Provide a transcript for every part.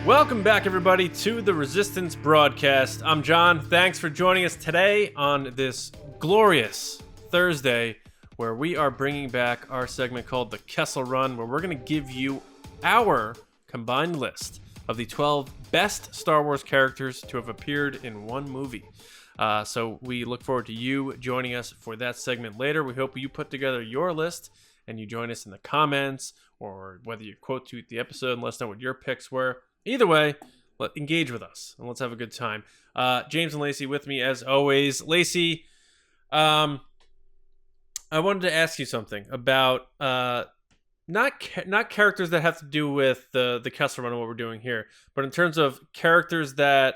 Welcome back, everybody, to the Resistance broadcast. I'm John. Thanks for joining us today on this glorious Thursday, where we are bringing back our segment called the KESSEL Run, where we're going to give you our combined list of the 12 best Star Wars characters to have appeared in one movie. So we look forward to you joining us for that segment later. We hope you put together your list and you join us in the comments, or whether you quote tweet the episode and let us know what your picks were. Either way, engage with us and let's have a good time. James and Lacey with me as always. Lacey, I wanted to ask you something about not characters that have to do with the Kessel Run and what we're doing here, but in terms of characters that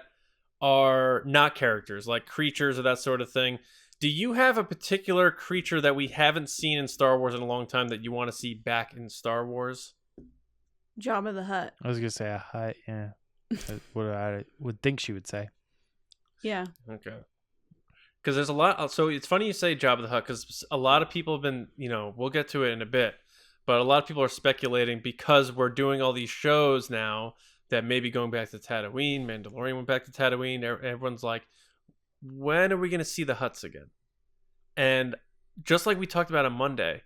are not characters, like creatures or that sort of thing. Do you have a particular creature that we haven't seen in Star Wars in a long time that you want to see back in Star Wars? Jabba the Hutt. I was going to say a Hutt, yeah. What I would think she would say. Yeah. Okay. Because there's a lot. So it's funny you say Jabba the Hutt, because a lot of people have been, we'll get to it in a bit, but a lot of people are speculating because we're doing all these shows now that maybe going back to Tatooine, Mandalorian went back to Tatooine. Everyone's like, when are we going to see the Hutts again? And just like we talked about on Monday,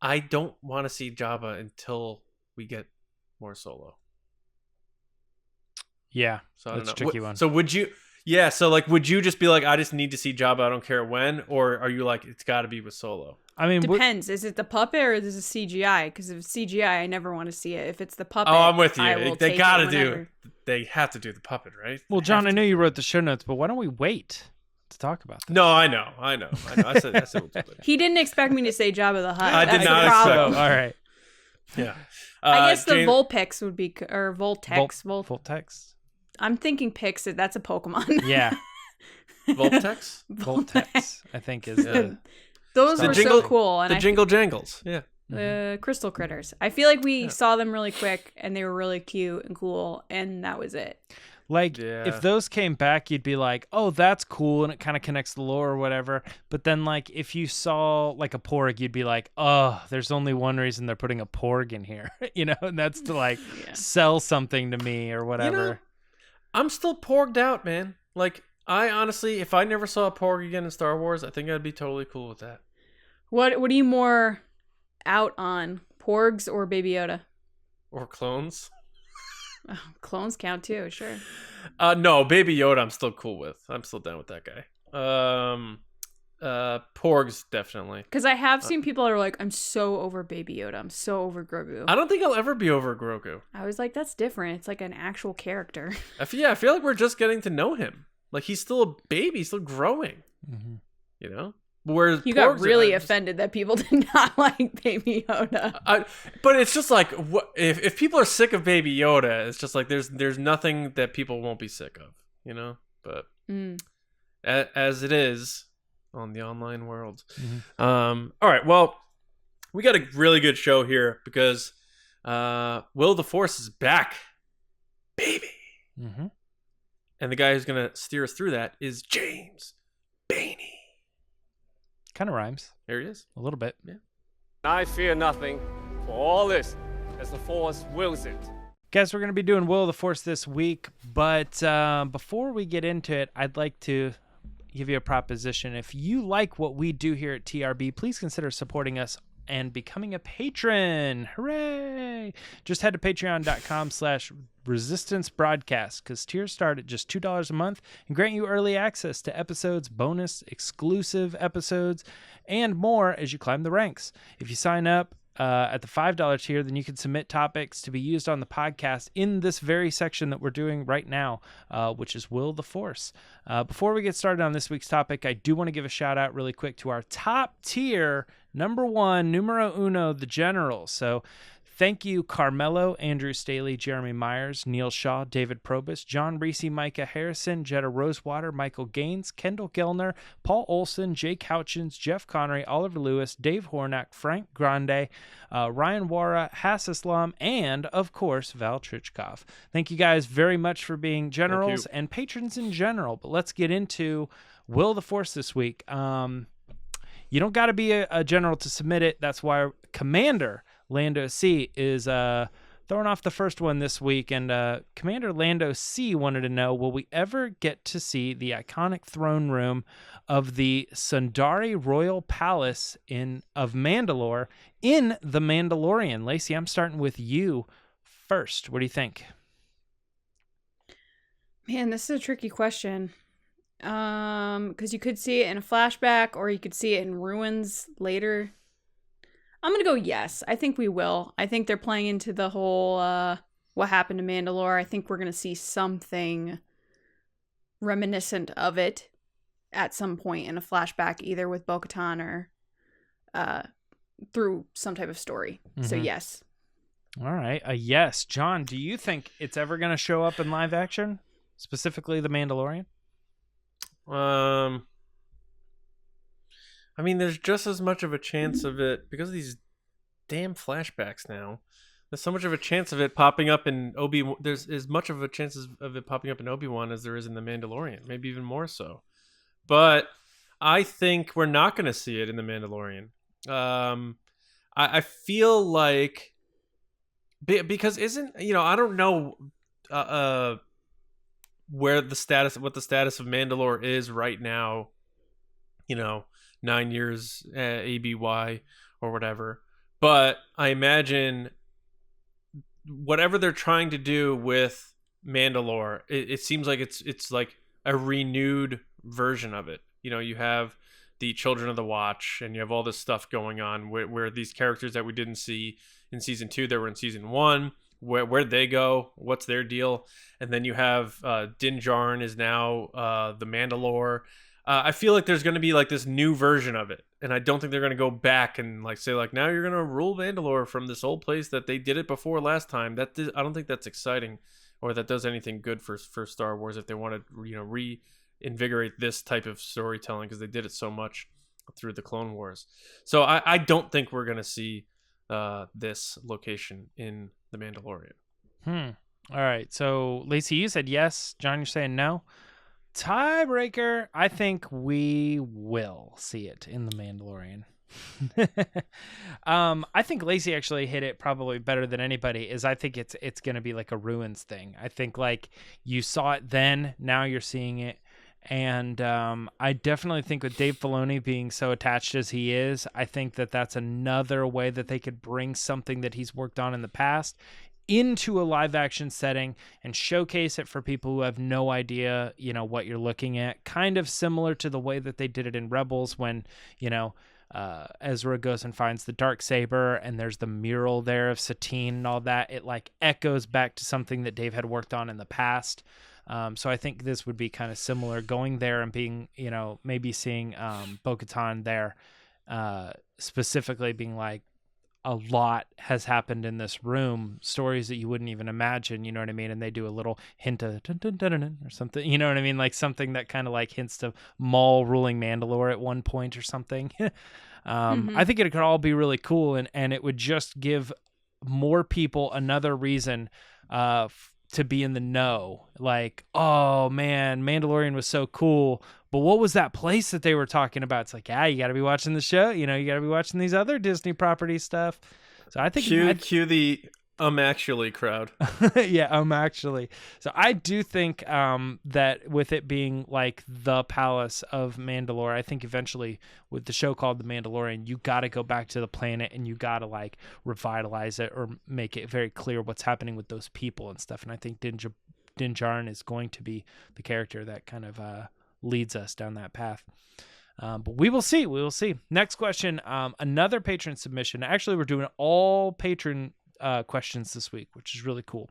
I don't want to see Jabba until we get more Solo. Yeah, so that's a tricky one. So would you... Yeah, so would you just be like, I just need to see Jabba, I don't care when? Or are you like, it's got to be with Solo? I mean, depends. Is it the puppet or is it CGI? Because if it's CGI, I never want to see it. If it's the puppet, I'm with you. I will They take gotta it do. whenever. They have to do the puppet, right? Well, John, I know you wrote the show notes, but why don't we wait to talk about this? No, I know. I said we'll do that. He didn't expect me to say Jabba the Hutt. I That's did not the problem. All right. Yeah. I guess the James... Vulpix would be, or Voltex. Voltex. I'm thinking Pix. That's a Pokemon. Yeah. Voltex? Voltex, I think is the... Those were so cool. And the Jingle Jangles. Yeah. The crystal critters. I feel like we saw them really quick and they were really cute and cool, and that was it. If those came back, you'd be like, oh, that's cool, and it kind of connects the lore or whatever. But then, if you saw, a Porg, you'd be like, oh, there's only one reason they're putting a Porg in here, and that's to, sell something to me or whatever. I'm still Porged out, man. I honestly, if I never saw a Porg again in Star Wars, I think I'd be totally cool with that. What are you more out on, Porgs or Baby Yoda? Or clones? Oh, clones count too, sure. No, Baby Yoda I'm still cool with. I'm still down with that guy. Porgs, definitely. Because I have seen people that are like, I'm so over Baby Yoda. I'm so over Grogu. I don't think I'll ever be over Grogu. I was like, that's different. It's like an actual character. I feel like we're just getting to know him. He's still a baby, he's still growing. Mm-hmm. Whereas you got really offended that people did not like Baby Yoda. But it's just if people are sick of Baby Yoda, it's just there's nothing that people won't be sick of, But as it is on the online world. Mm-hmm. All right, well, we got a really good show here because Will the Force is back, baby. Mm-hmm. And the guy who's going to steer us through that is James Baney. Kind of rhymes. There he is. A little bit. Yeah. I fear nothing, for all this, as the Force wills it. Guys, we're going to be doing Will of the Force this week, but before we get into it, I'd like to give you a proposition. If you like what we do here at TRB, please consider supporting us and becoming a patron. Hooray! Just head to patreon.com/resistance broadcast, because tiers start at just $2 a month and grant you early access to episodes, bonus, exclusive episodes, and more as you climb the ranks. If you sign up at the $5 tier, then you can submit topics to be used on the podcast in this very section that we're doing right now, which is Will the Force. Before we get started on this week's topic, I do want to give a shout out really quick to our top tier, number one, numero uno, the Generals. So thank you, Carmelo, Andrew Staley, Jeremy Myers, Neil Shaw, David Probus, John Reese, Micah Harrison, Jetta Rosewater, Michael Gaines, Kendall Gellner, Paul Olson, Jake Houchins, Jeff Connery, Oliver Lewis, Dave Hornack, Frank Grande, Ryan Wara, Hass Islam, and, of course, Val Trichkov. Thank you guys very much for being generals and patrons in general. But let's get into Will the Force this week. You don't got to be a general to submit it. That's why Commander Lando C is throwing off the first one this week, and Commander Lando C wanted to know, will we ever get to see the iconic throne room of the Sundari Royal Palace of Mandalore in The Mandalorian? Lacey, I'm starting with you first. What do you think? Man, this is a tricky question. Because you could see it in a flashback, or you could see it in ruins later. I'm going to go yes. I think we will. I think they're playing into the whole what happened to Mandalore. I think we're going to see something reminiscent of it at some point in a flashback, either with Bo-Katan or through some type of story. So yes. All right. A yes. John, do you think it's ever going to show up in live action? Specifically The Mandalorian? I mean, there's just as much of a chance of it because of these damn flashbacks now. There's so much of a chance of it popping up in Obi-Wan. There's as much of a chance of it popping up in Obi-Wan as there is in The Mandalorian, maybe even more so. But I think we're not going to see it in The Mandalorian. I feel like because I don't know what the status of Mandalore is right now. 9 years ABY or whatever. But I imagine whatever they're trying to do with Mandalore, it seems like it's like a renewed version of it. You have the Children of the Watch, and you have all this stuff going on where these characters that we didn't see in season 2 that were in season 1, where'd they go? What's their deal? And then you have Din Djarin is now the Mandalore. I feel like there's going to be like this new version of it, and I don't think they're going to go back and like say like now you're going to rule Mandalore from this old place that they did it before last time. I don't think that's exciting, or that does anything good for Star Wars if they want to reinvigorate this type of storytelling, because they did it so much through the Clone Wars. So I don't think we're going to see this location in The Mandalorian. All right. So Lacey, you said yes. John, you're saying no. Tiebreaker, I think we will see it in The Mandalorian. I think Lacey actually hit it probably better than anybody. I think it's going to be like a ruins thing. I think like you saw it then, now you're seeing it. And I definitely think with Dave Filoni being so attached as he is, I think that's another way that they could bring something that he's worked on in the past into a live action setting and showcase it for people who have no idea, what you're looking at. Kind of similar to the way that they did it in Rebels when, Ezra goes and finds the Darksaber and there's the mural there of Satine and all that. It like echoes back to something that Dave had worked on in the past. So I think this would be kind of similar, going there and being, maybe seeing Bo-Katan there, specifically being like, a lot has happened in this room, stories that you wouldn't even imagine, you know what I mean? And they do a little hint of dun, dun, dun, dun, dun, or something, you know what I mean? Like something that kind of like hints to Maul ruling Mandalore at one point or something. I think it could all be really cool, and it would just give more people another reason to be in the know. Like, oh man, Mandalorian was so cool, but what was that place that they were talking about? It's like, you got to be watching the show. You got to be watching these other Disney property stuff. So I think cue the actually crowd. Yeah, actually. So I do think that with it being like the palace of Mandalore, I think eventually with the show called The Mandalorian, you got to go back to the planet and you got to like revitalize it or make it very clear what's happening with those people and stuff. And I think Din Djarin is going to be the character that kind of leads us down that path. But we will see. Next question. Another patron submission. Actually, we're doing all patron questions this week, which is really cool.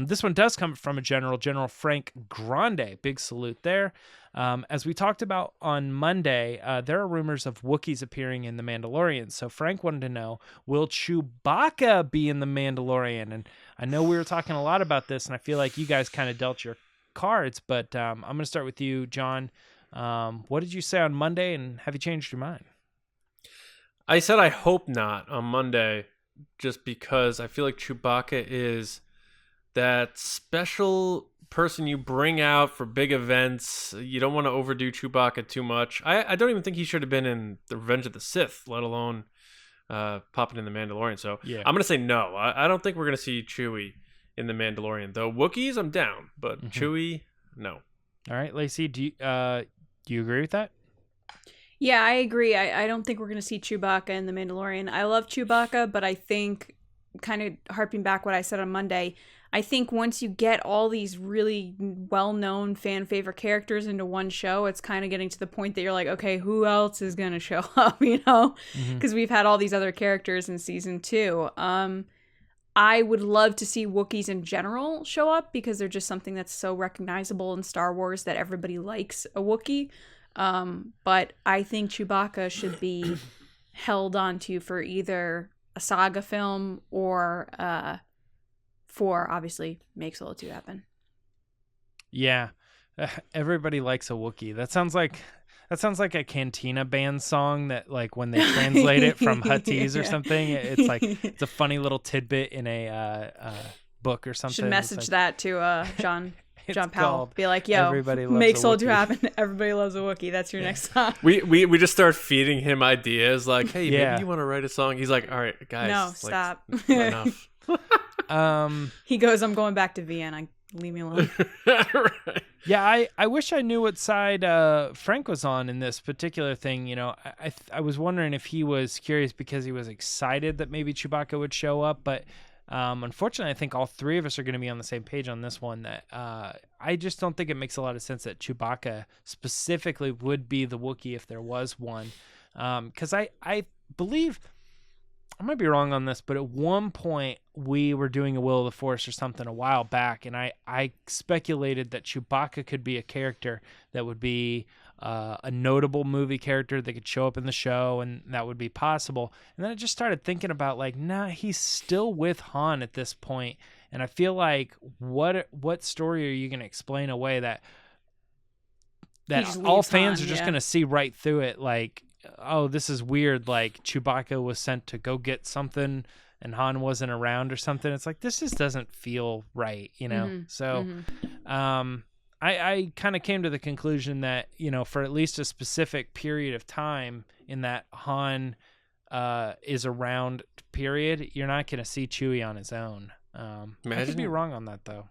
This one does come from a General Frank Grande. Big salute there. As we talked about on Monday, there are rumors of Wookiees appearing in The Mandalorian. So Frank wanted to know, will Chewbacca be in The Mandalorian? And I know we were talking a lot about this, and I feel like you guys kind of dealt your cards, but I'm going to start with you, John. What did you say on Monday, and have you changed your mind? I said I hope not on Monday, just because I feel like Chewbacca is that special person you bring out for big events. You don't want to overdo Chewbacca too much. I don't even think he should have been in The Revenge of the Sith, let alone popping in the Mandalorian. So Yeah. I'm gonna say no. I don't think we're gonna see Chewie in the Mandalorian. Though Wookiees, I'm down, but Chewie, no. All right, Lacey, do you agree with that? Yeah, I agree. I don't think we're going to see Chewbacca in The Mandalorian. I love Chewbacca, but I think, kind of harping back what I said on Monday, I think once you get all these really well-known fan favorite characters into one show, it's kind of getting to the point that you're like, okay, who else is going to show up, you know? Because we've had all these other characters in season 2. I would love to see Wookiees in general show up because they're just something that's so recognizable in Star Wars that everybody likes a Wookiee. But I think Chewbacca should be held onto for either a saga film or for obviously make Solo 2 happen. Yeah, everybody likes a Wookiee. That sounds like a Cantina band song that, like, when they translate it from Huttese or something, it's like it's a funny little tidbit in a book or something. Should message that to John Powell. Be like, yo, Everybody Loves make a Solo 2 Wookiee. happen. Everybody loves a Wookiee. That's your next song. We just start feeding him ideas like, hey, Yeah. maybe you want to write a song. He's like, all right, guys, No, like, stop. enough. He goes, I'm going back to Vienna. Leave me alone. Right. Yeah, I wish I knew what side Frank was on in this particular thing. You know, I was wondering if he was curious because he was excited that maybe Chewbacca would show up, but unfortunately, I think all three of us are going to be on the same page on this one. That I just don't think it makes a lot of sense that Chewbacca specifically would be the Wookiee if there was one, because I believe. I might be wrong on this, but at one point we were doing a Will of the Force or something a while back, and I speculated that Chewbacca could be a character that would be a notable movie character that could show up in the show, and that would be possible. And then I just started thinking about, like, nah, he's still with Han at this point, and I feel like what story are you going to explain away that all fans are just going to see right through it, like, oh, this is weird, like Chewbacca was sent to go get something and Han wasn't around or something. It's like, this just doesn't feel right, you know? So I kind of came to the conclusion that, you know, for at least a specific period of time in that Han is around period, you're not going to see Chewie on his own. I could be wrong on that, though.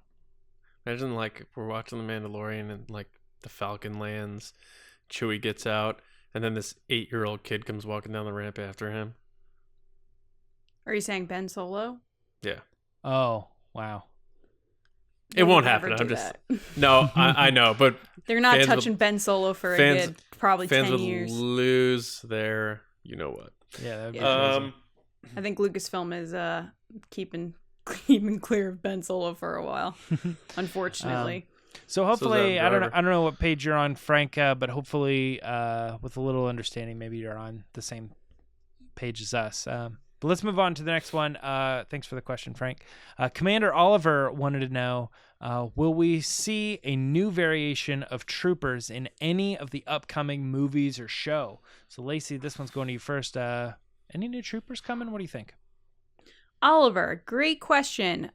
Imagine, like, we're watching The Mandalorian and, like, the Falcon lands, Chewie gets out, and then this 8-year-old kid comes walking down the ramp after him. Are you saying Ben Solo? Yeah. Oh, wow. It won't happen. I'm just no. I know, but they're not touching Ben Solo for a good probably 10 years. Fans would lose their, you know what? Yeah. That'd be crazy. I think Lucasfilm is keeping clear of Ben Solo for a while, unfortunately. So hopefully, I don't know what page you're on, Frank, but hopefully, with a little understanding, maybe you're on the same page as us. But let's move on to the next one. Thanks for the question, Frank. Commander Oliver wanted to know, will we see a new variation of troopers in any of the upcoming movies or show? So, Lacey, this one's going to you first. Any new troopers coming? What do you think? Oliver, great question.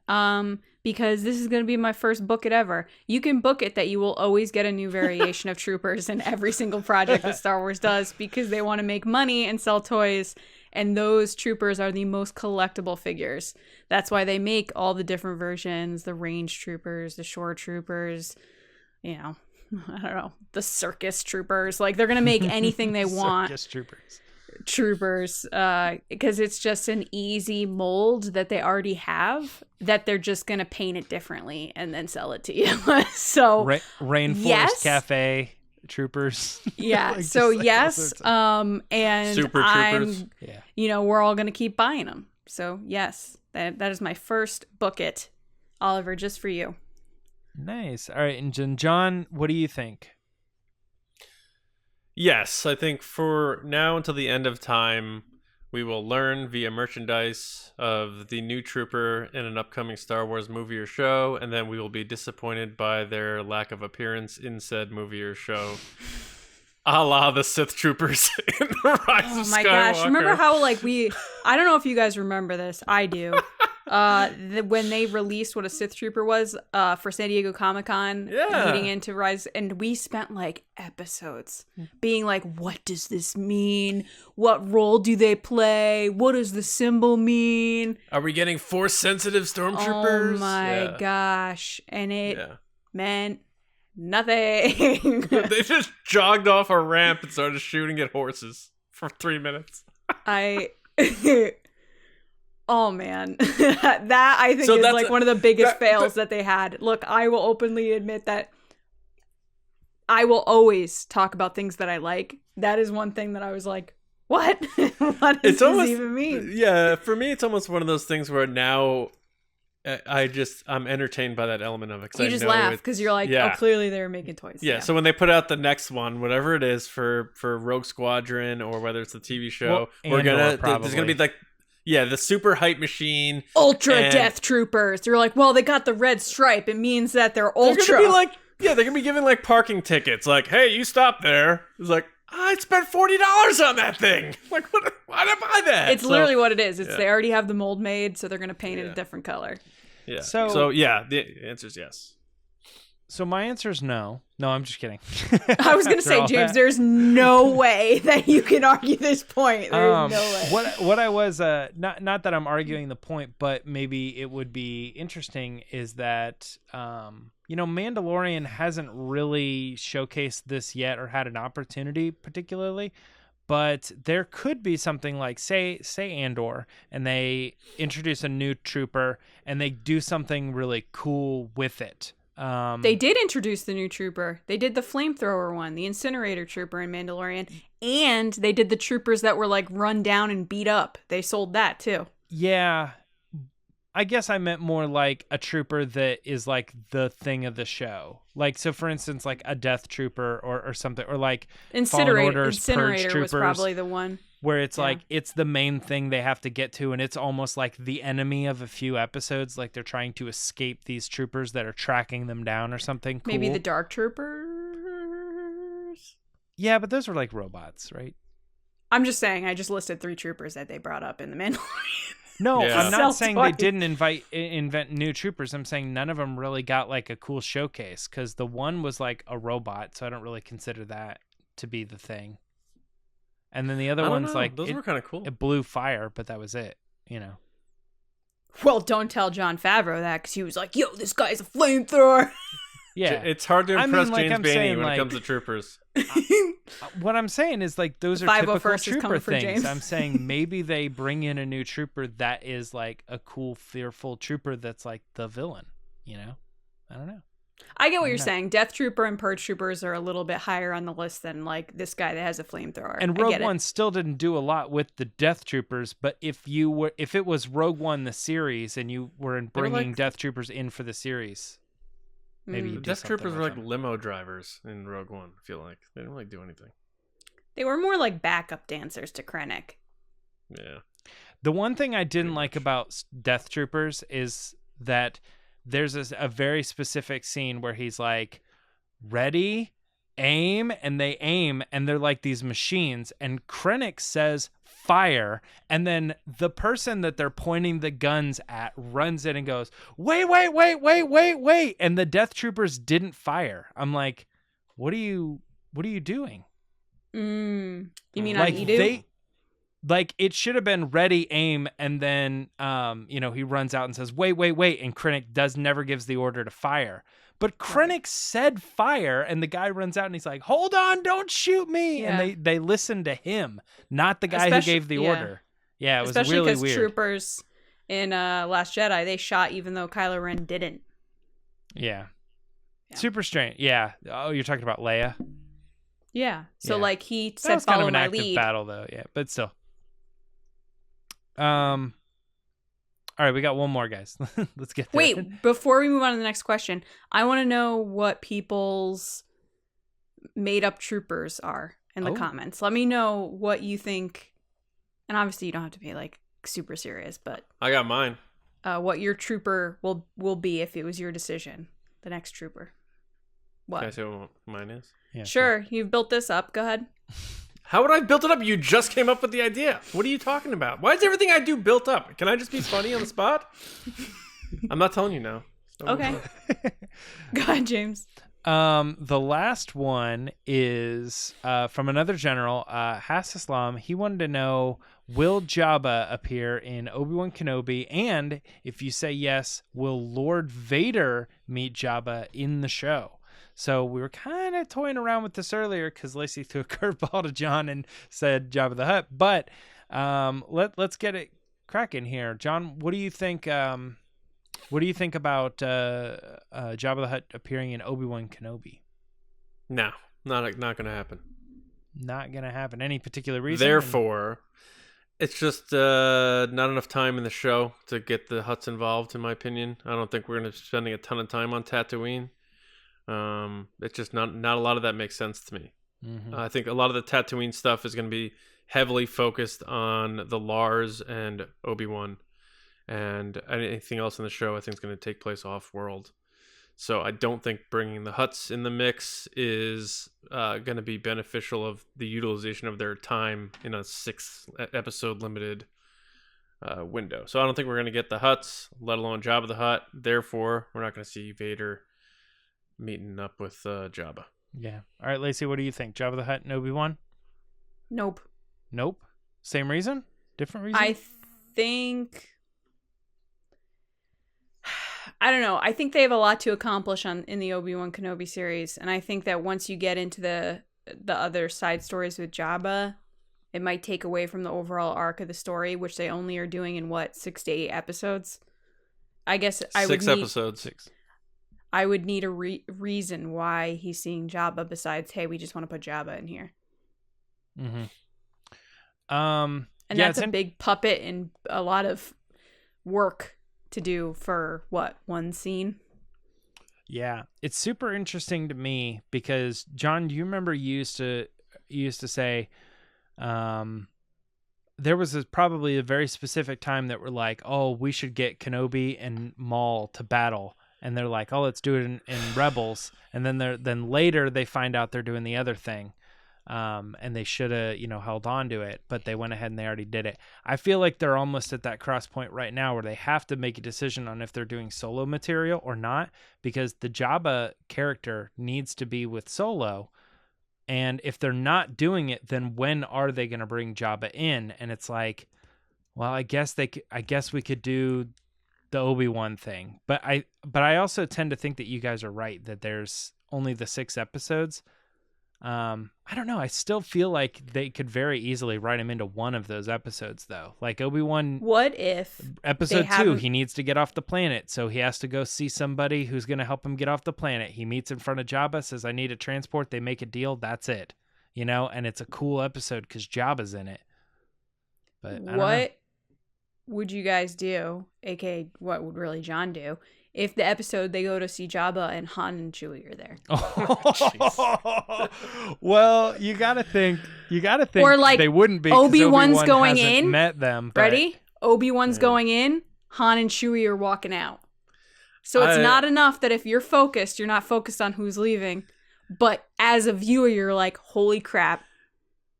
Because this is going to be my first book it ever. You can book it that you will always get a new variation of troopers in every single project that Star Wars does because they want to make money and sell toys. And those troopers are the most collectible figures. That's why they make all the different versions, the range troopers, the shore troopers, you know, I don't know, the circus troopers. Like, they're going to make anything they want. Circus troopers, because it's just an easy mold that they already have that they're just going to paint it differently and then sell it to you. So Rainforest Cafe troopers. Yeah. Like, so like yes. And Super troopers. You know, we're all going to keep buying them. So yes, that is my first book it, Oliver, just for you. Nice. All right. And John, what do you think? Yes, I think for now until the end of time, we will learn via merchandise of the new trooper in an upcoming Star Wars movie or show, and then we will be disappointed by their lack of appearance in said movie or show. A la the Sith troopers in the Rise of Skywalker. Oh my gosh. Remember how, like, I don't know if you guys remember this. I do. When they released what a Sith Trooper was for San Diego Comic-Con leading into Rise, and we spent like episodes being like, what does this mean? What role do they play? What does the symbol mean? Are we getting Force-sensitive stormtroopers? Oh my gosh. And it meant nothing. They just jogged off a ramp and started shooting at horses for 3 minutes. Oh man, that I think is like one of the biggest fails that they had. Look, I will openly admit that I will always talk about things that I like. That is one thing that I was like, what? What does this even mean? Yeah, for me, it's almost one of those things where now I'm entertained by that element of it. You just laugh because you're like, oh, clearly they were making toys. Yeah, so when they put out the next one, whatever it is for Rogue Squadron or whether it's the TV show, there's gonna be like. Yeah, the super hype machine. Ultra Death Troopers. They're like, well, they got the red stripe. It means that they're ultra. They're gonna be like, they're gonna be giving like parking tickets. Like, hey, you stop there. It's like, I spent $40 on that thing. Like, why did I buy that? It's literally what it is. They already have the mold made, so they're gonna paint it a different color. Yeah. So yeah, the answer is yes. So my answer is no. No, I'm just kidding. I was going to say, James, there's no way that you can argue this point. There's no way. What I was, not that I'm arguing the point, but maybe it would be interesting is that, Mandalorian hasn't really showcased this yet or had an opportunity particularly, but there could be something like, say Andor, and they introduce a new trooper and they do something really cool with it. They did introduce the new trooper. They did the flamethrower one, the incinerator trooper in Mandalorian, and they did the troopers that were like run down and beat up. They sold that too. Yeah. I guess I meant more like a trooper that is like the thing of the show. Like, so for instance, like a death trooper or something, or like Incinerator Purge was probably the one. Where it's like, it's the main thing they have to get to, and it's almost like the enemy of a few episodes. Like they're trying to escape these troopers that are tracking them down or something cool. Maybe the Dark Troopers? Yeah, but those were like robots, right? I'm just saying, I just listed 3 troopers that they brought up in the Mandalorian. No, I'm not saying they didn't invent new troopers. I'm saying none of them really got like a cool showcase, because the one was like a robot, so I don't really consider that to be the thing. And then the other one's like, those were kind of cool. It blew fire, but that was it, Well, don't tell Jon Favreau that, because he was like, yo, this guy's a flamethrower. Yeah. It's hard to impress James Bainey when it comes to troopers. What I'm saying is like those are typical trooper things. I'm saying maybe they bring in a new trooper that is like a cool, fearful trooper that's like the villain, I don't know. I get what you're saying. Death Trooper and Purge Troopers are a little bit higher on the list than like this guy that has a flamethrower. And Rogue One still didn't do a lot with the Death Troopers, but if it was Rogue One the series and you were bringing Death Troopers in for the series, maybe you Death Troopers were like limo drivers in Rogue One. I feel like they didn't really do anything. They were more like backup dancers to Krennic. Yeah. The one thing I didn't like about Death Troopers is that there's a very specific scene where he's like, ready, aim, and they aim, and they're like these machines, and Krennic says fire, and then the person that they're pointing the guns at runs in and goes, wait, and the Death Troopers didn't fire. I'm like, what are you doing? You mean like on Edu? Like, it should have been ready, aim, and then, he runs out and says, wait, and Krennic never gives the order to fire. But Krennic said fire, and the guy runs out and he's like, hold on, don't shoot me. Yeah. And they listen to him, not the guy who gave the order. Yeah, it was really weird. Especially because troopers in Last Jedi, they shot even though Kylo Ren didn't. Yeah. Super strange. Yeah. Oh, you're talking about Leia? Yeah. So, like, he said follow my lead. That was kind of an active battle, though. Yeah, but still. All right, we got one more, guys. Let's get there. Wait, before we move on to the next question, I want to know what people's made-up troopers are in the comments. Let me know what you think, and obviously you don't have to be like super serious, but I got mine. What your trooper will be if it was your decision, the next trooper. What? Can I say what mine is? Yeah, sure. You've built this up. Go ahead. How would I have built it up? You just came up with the idea. What are you talking about? Why is everything I do built up? Can I just be funny on the spot? I'm not telling you now. Okay. Go ahead, James. The last one is from another general, Hassislam. He wanted to know, will Jabba appear in Obi-Wan Kenobi? And if you say yes, will Lord Vader meet Jabba in the show? So we were kind of toying around with this earlier because Lacey threw a curveball to John and said Jabba the Hutt. But let's get it cracking here. John, what do you think? What do you think about Jabba the Hutt appearing in Obi-Wan Kenobi? No, not going to happen. Not going to happen. Any particular reason? Therefore, it's just not enough time in the show to get the Hutts involved, in my opinion. I don't think we're going to be spending a ton of time on Tatooine. It's just not a lot of that makes sense to me. Mm-hmm. I think a lot of the Tatooine stuff is going to be heavily focused on the Lars and Obi-Wan. And anything else in the show, I think, is going to take place off-world. So I don't think bringing the Hutts in the mix is going to be beneficial of the utilization of their time in a 6-episode limited window. So I don't think we're going to get the Hutts, let alone Jabba the Hutt. Therefore, we're not going to see Vader meeting up with Jabba. Yeah. All right, Lacey, what do you think? Jabba the Hutt and Obi-Wan? Nope. Nope. Same reason? Different reason? I think... I don't know. I think they have a lot to accomplish in the Obi-Wan Kenobi series, and I think that once you get into the other side stories with Jabba, it might take away from the overall arc of the story, which they only are doing in 6 to 8 episodes. I guess I would need 6 episodes. 6. I would need a reason why he's seeing Jabba besides, hey, we just want to put Jabba in here. Mm-hmm. And that's a big puppet and a lot of work to do for one scene. Yeah, it's super interesting to me because John, do you remember you used to say there was probably a very specific time that we're like, oh, we should get Kenobi and Maul to battle, and they're like, oh, let's do it in Rebels, and then later they find out they're doing the other thing. And they should have, held on to it, but they went ahead and they already did it. I feel like they're almost at that cross point right now where they have to make a decision on if they're doing Solo material or not, because the Jabba character needs to be with Solo. And if they're not doing it, then when are they going to bring Jabba in? And it's like, well, I guess we could do the Obi-Wan thing, but I also tend to think that you guys are right that there's only the 6 episodes. I don't know. I still feel like they could very easily write him into one of those episodes, though. Like Obi-Wan. What if episode 2? He needs to get off the planet, so he has to go see somebody who's going to help him get off the planet. He meets in front of Jabba, says, "I need a transport." They make a deal. That's it. And it's a cool episode because Jabba's in it. But what would you guys do? AKA, what would really John do? If the episode they go to see Jabba and Han and Chewie are there. Oh, well, you gotta think. Or like they wouldn't be. Obi-Wan's going in. Met them. But... Ready? Obi-Wan's going in. Han and Chewie are walking out. So it's not enough that if you're focused, you're not focused on who's leaving. But as a viewer, you're like, holy crap.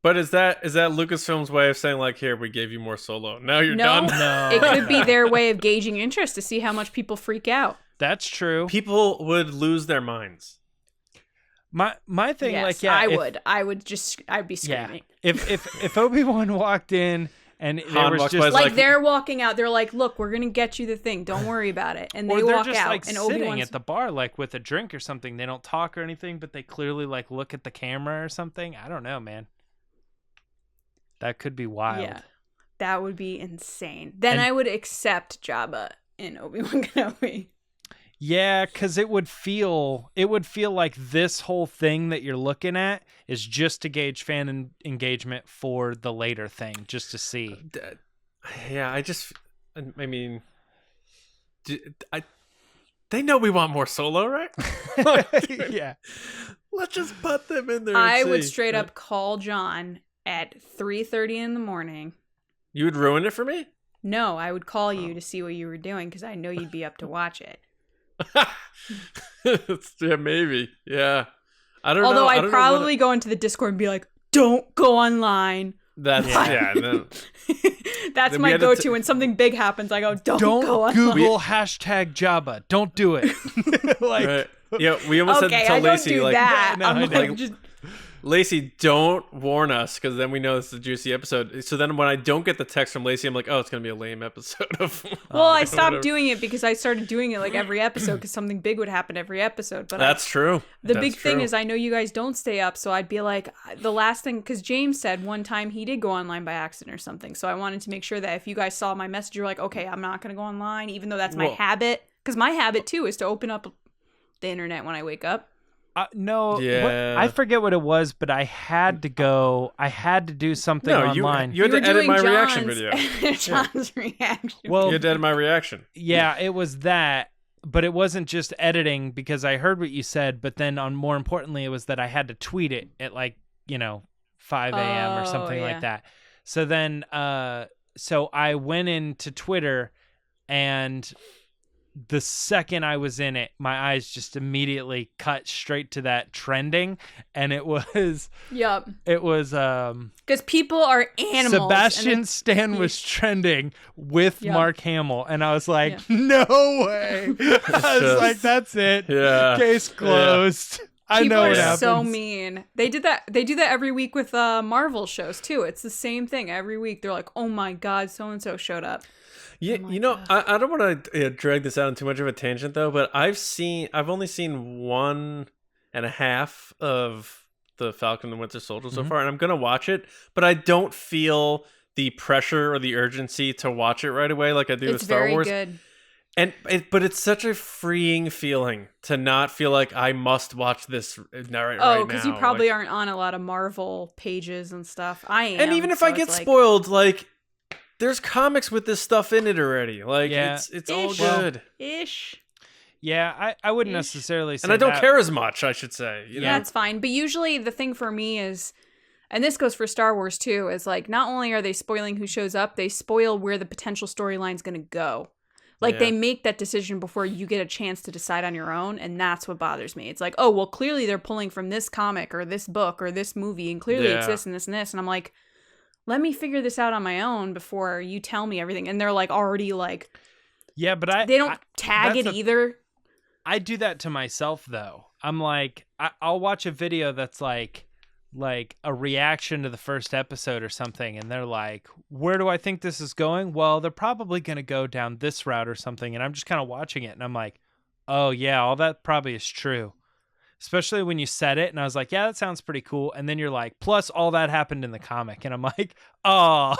But is that Lucasfilm's way of saying, like, here, we gave you more Solo. Now you're done? No. It could be their way of gauging interest to see how much people freak out. That's true. People would lose their minds. My thing, yes, I'd be screaming. Yeah. If Obi-Wan walked in and there was just like they're walking out, they're like, look, we're gonna get you the thing. Don't worry about it. And they they're walk just out, like and sitting Obi-Wan's at the bar, like with a drink or something. They don't talk or anything, but they clearly like look at the camera or something. I don't know, man. That could be wild. Yeah, that would be insane. Then I would accept Jabba in Obi-Wan Kenobi. Yeah, because it would feel like this whole thing that you're looking at is just to gauge fan engagement for the later thing, just to see. Yeah, they know we want more Solo, right? Yeah. Let's just put them in there. I would straight up call John at 3:30 in the morning. You would ruin it for me? No, I would call you to see what you were doing because I know you'd be up to watch it. Yeah, maybe. Yeah. I don't know. Although I'd probably go into the Discord and be like, don't go online. That's no. That's Then we my had to go-to. When something big happens, I go, don't go online. Google hashtag Jabba. Don't do it. Like, Right. Yeah, we almost had to Okay, tell I don't Lacey do like, that. Yeah, no, I'm I like, know. just Lacey, don't warn us, because then we know it's a juicy episode. So then when I don't get the text from Lacey, I'm like, oh, it's gonna be a lame episode of. well, I stopped whatever. doing it because I started doing it like every episode because something big would happen every episode. But That's true. the That's big thing true. is I know you guys don't stay up, so I'd be like, the last thing, because James said one time he did go online by accident or something. So I wanted to make sure that if you guys saw my message, you're like, okay, I'm not gonna go online, even though that's my Well- habit. Because my habit too is to open up the internet when I wake up. no, Yeah. I forget what it was, but I had to go. I had to do something No, online. you had were to edit doing my reaction John's- video. John's reaction. Well, You had to edit my reaction. yeah, it was that, but it wasn't just editing because I heard what you said, but then more importantly, it was that I had to tweet it at 5 a.m. or something yeah. like that. So then, so I went into Twitter, and the second I was in it, my eyes just immediately cut straight to that trending, and it was Yup. Because people are animals. Sebastian and Stan was trending with Yeah. Mark Hamill, and I was like, Yeah. no way. I was like, that's it. Yeah. Case closed. I people know are what happens. so mean. They do that every week with Marvel shows too. It's the same thing every week. They're like, oh my god, so and so showed up. Yeah, Oh you know, I don't want to drag this out on too much of a tangent though, but I've only seen 1.5 of the Falcon and the Winter Soldier so far, and I'm gonna watch it, but I don't feel the pressure or the urgency to watch it right away like I do with It's Star very Wars. good. But it's such a freeing feeling to not feel like I must watch this right now. Oh, because you probably Like, aren't on a lot of Marvel pages and stuff. I am. and even if so I it's get like, spoiled, like there's comics with this stuff in it already. Like Yeah. it's all Ish. good. ish. Yeah, I wouldn't Ish. necessarily say And I don't that. care as much, I should say. You know? That's fine. But usually the thing for me is, and this goes for Star Wars too, is like not only are they spoiling who shows up, they spoil where the potential storyline's going to go. Like Yeah. they make that decision before you get a chance to decide on your own, and that's what bothers me. It's like, oh, well, clearly they're pulling from this comic or this book or this movie, and clearly it's Yeah. this and this and this. And I'm like, let me figure this out on my own before you tell me everything. And they're like already like, Yeah, but they don't tag it that's either. I do that to myself though. I'm like, I'll watch a video that's like a reaction to the first episode or something, and they're like, where do I think this is going? Well, they're probably going to go down this route or something, and I'm just kind of watching it, and I'm like, oh yeah, all that probably is true. Especially when you said it, and I was like, yeah, that sounds pretty cool. And then you're like, plus all that happened in the comic. And I'm like, oh,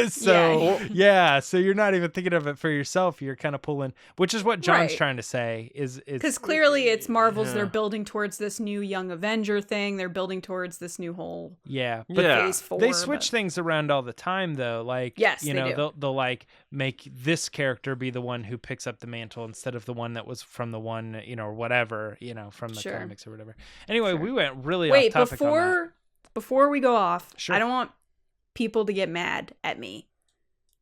so yeah, so you're not even thinking of it for yourself. You're kind of pulling, which is what John's Right. trying to say is Because clearly it's Marvel's, Yeah. they're building towards this new Young Avenger thing. They're building towards this new whole yeah, but Yeah. phase 4. they switch but- things around all the time though. Like, Yes, you they know, do. they'll like make this character be the one who picks up the mantle instead of the one that was from the one, you know, or whatever, you know, from the Sure. comics or whatever. Anyway, Sure. we went really Wait, off topic on that. before we go off, Sure. I don't want people to get mad at me.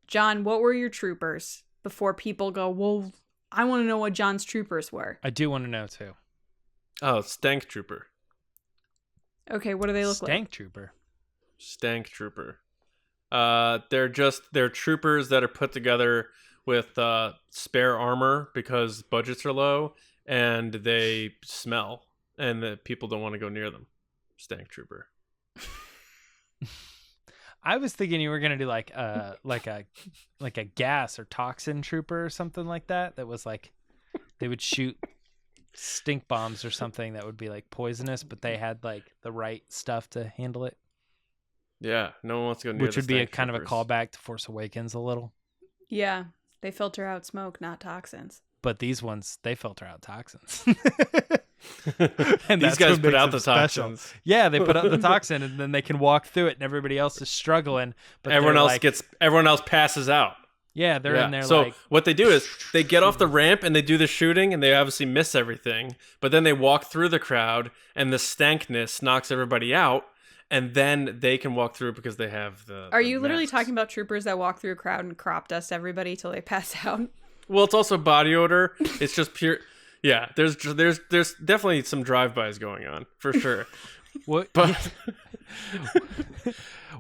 John, what were your troopers before people go, well, I want to know what John's troopers were. I do want to know too. Oh, Stank Trooper. Okay, what do they look Stank Trooper. Stank Trooper. They're troopers that are put together with spare armor because budgets are low, and they smell, and the people don't want to go near them. Stank Trooper. I was thinking you were gonna do like a gas or toxin trooper or something like that. That was like they would shoot stink bombs or something that would be like poisonous, but they had like the right stuff to handle it. Yeah, no one wants to go near. Which the would be a Stank kind of a Troopers. callback to Force Awakens a little. like? Yeah, they filter out smoke, not toxins. But these ones, they filter out toxins. These And that's guys what put makes out them the special. toxins. Yeah, they put out the toxin, and then they can walk through it, and everybody else is struggling. But Everyone they're else like, everyone else passes out. yeah, they're in there So like, what they do is they get off the ramp and they do the shooting, and they obviously miss everything. But then they walk through the crowd, and the stankness knocks everybody out, and then they can walk through because they have the. Are the you literally masks. talking about troopers that walk through a crowd and crop dust everybody till they pass out? Well, it's also body odor. It's just pure. Yeah, there's definitely some drive-bys going on for sure. what? But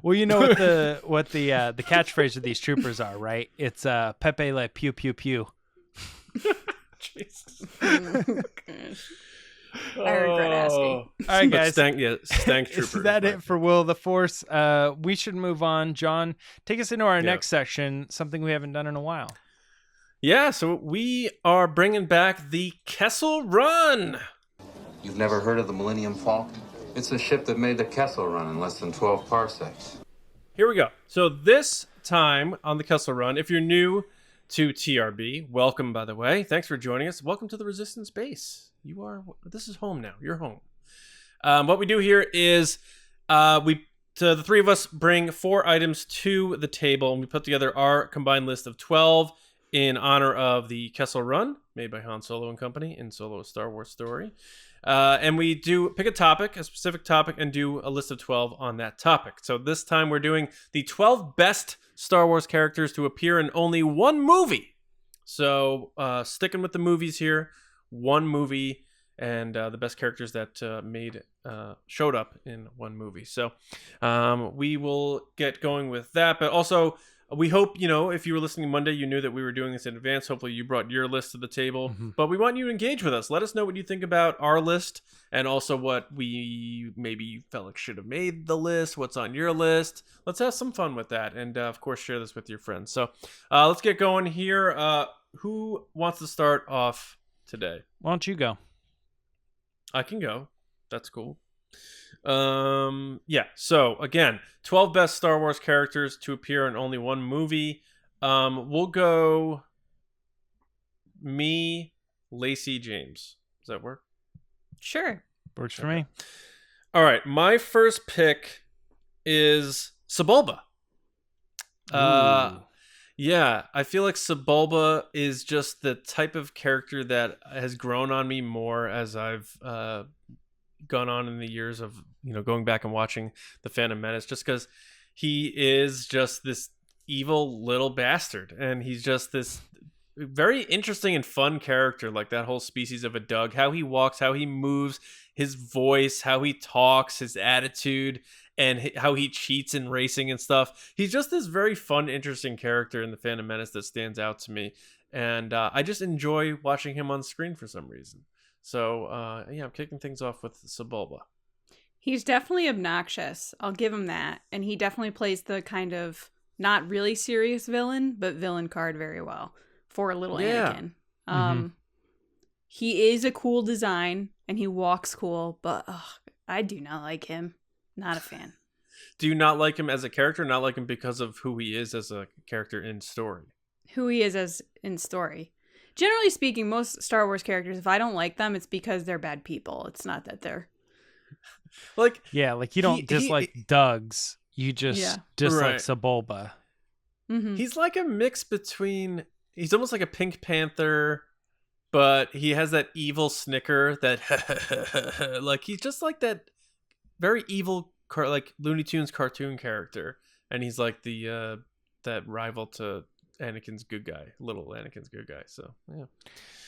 Well, you know what the catchphrase of these troopers are, right? It's Pepe le pew pew pew. Jesus. I regret asking. All right, guys. Stank Trooper. Is that it for Will of the Force? We should move on. John, take us into our next section, something we haven't done in a while. Yeah, so we are bringing back the Kessel Run. You've never heard of the Millennium Falcon? It's a ship that made the Kessel Run in less than 12 parsecs. Here we go. So this time on the Kessel Run, if you're new to TRB, welcome, by the way. Thanks for joining us. Welcome to the Resistance Base. This is home now. You're home. What we do here is the three of us bring 4 items to the table, and we put together our combined list of 12 in honor of the Kessel Run, made by Han Solo and Company in Solo: A Star Wars Story. And we do pick a specific topic, and do a list of 12 on that topic. So this time we're doing the 12 best Star Wars characters to appear in only one movie. So sticking with the movies here, one movie, and the best characters that showed up in one movie. So we will get going with that. But also, we hope, if you were listening Monday, you knew that we were doing this in advance. Hopefully you brought your list to the table. Mm-hmm. But we want you to engage with us. Let us know what you think about our list, and also what we maybe felt like should have made the list, what's on your list. Let's have some fun with that. And, of course, share this with your friends. So let's get going here. Who wants to start off today? Why don't you go? I can go. That's cool. So again, 12 best Star Wars characters to appear in only one movie. We'll go me, Lacey, James. Does that work? Sure. Works for me. All right. My first pick is Subulba. Yeah, I feel like Subulba is just the type of character that has grown on me more as I've gone on in the years of going back and watching The Phantom Menace, just because he is just this evil little bastard, and he's just this very interesting and fun character, like that whole species of a Doug, how he walks, how he moves, his voice, how he talks, his attitude, and how he cheats in racing and stuff. He's just this very fun, interesting character in The Phantom Menace that stands out to me, and I just enjoy watching him on screen for some reason. So, I'm kicking things off with Subulba. He's definitely obnoxious. I'll give him that. And he definitely plays the kind of not really serious villain, but villain card very well for little Anakin. He is a cool design, and he walks cool, but I do not like him. Not a fan. Do you not like him as a character, or not like him because of who he is as a character in story? Who he is as in story. Generally speaking, most Star Wars characters, if I don't like them, it's because they're bad people. It's not that they're... like you don't dislike Dougs. You just dislike Subulba. Mm-hmm. He's like a mix between... He's almost like a Pink Panther, but he has that evil snicker that... like, he's just like that very evil, like Looney Tunes cartoon character. And he's like the that rival to... Anakin's good guy, little Anakin's good guy. So yeah,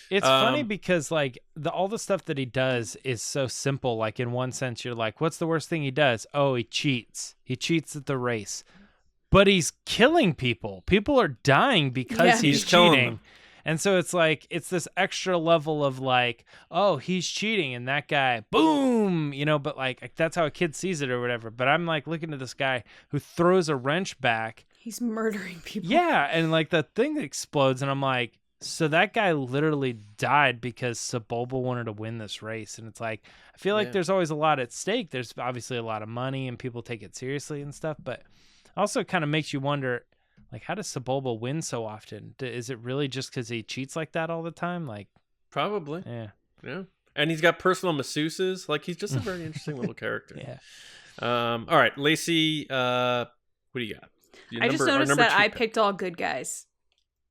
it's funny because like all the stuff that he does is so simple. Like in one sense, you're like, what's the worst thing he does? Oh, he cheats. He cheats at the race, but he's killing people. People are dying because he's cheating. And so it's like, it's this extra level of like, oh, he's cheating, and that guy, boom, but like that's how a kid sees it or whatever. But I'm like looking at this guy who throws a wrench back. He's murdering people. Yeah, and like the thing explodes, and I'm like, so that guy literally died because Subulba wanted to win this race. And it's like, I feel like there's always a lot at stake. There's obviously a lot of money, and people take it seriously and stuff, but also kind of makes you wonder, like, how does Subulba win so often? Is it really just because he cheats like that all the time? Like, probably. Yeah. And he's got personal masseuses. Like, he's just a very interesting little character. Yeah. All right, Lacey, what do you got? I just noticed that I picked all good guys.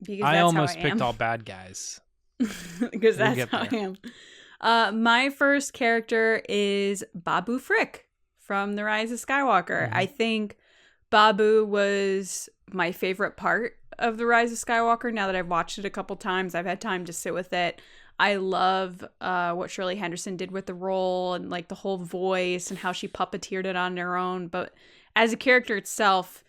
Because I that's almost how I am. picked all bad guys. Because that's how I am. My first character is Babufrik from The Rise of Skywalker. I think Babu was my favorite part of The Rise of Skywalker. Now that I've watched it a couple times, I've had time to sit with it. I love what Shirley Henderson did with the role and like the whole voice and how she puppeteered it on her own. But as a character itself,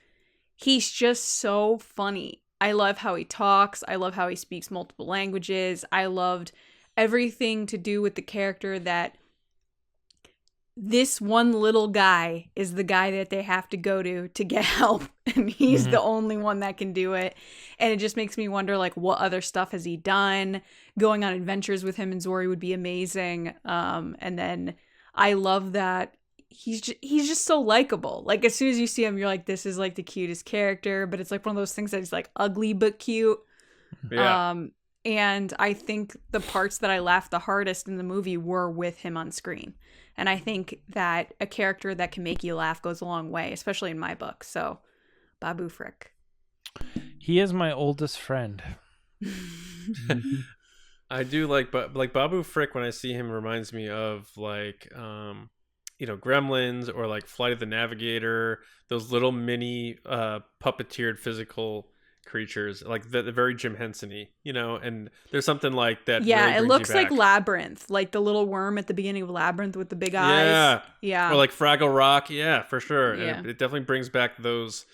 he's just so funny. I love how he talks. I love how he speaks multiple languages. I loved everything to do with the character that this one little guy is the guy that they have to go to get help. And he's the only one that can do it. And it just makes me wonder, like, what other stuff has he done? Going on adventures with him and Zori would be amazing. And then I love that he's just so likable. Like, as soon as you see him, you're like, this is like the cutest character, but it's like one of those things that is like ugly but cute. Yeah. And I think the parts that I laughed the hardest in the movie were with him on screen. And I think that a character that can make you laugh goes a long way, especially in my book. So, Babufrik. He is my oldest friend. I do like Babufrik. When I see him, reminds me of like Gremlins or like Flight of the Navigator. Those little mini puppeteered physical creatures, like the very Jim Henson-y, and there's something like that. Yeah, really it brings looks you like back. Labyrinth, like the little worm at the beginning of Labyrinth with the big eyes. Yeah. Or like Fraggle Rock. Yeah, for sure. Yeah. And it definitely brings back those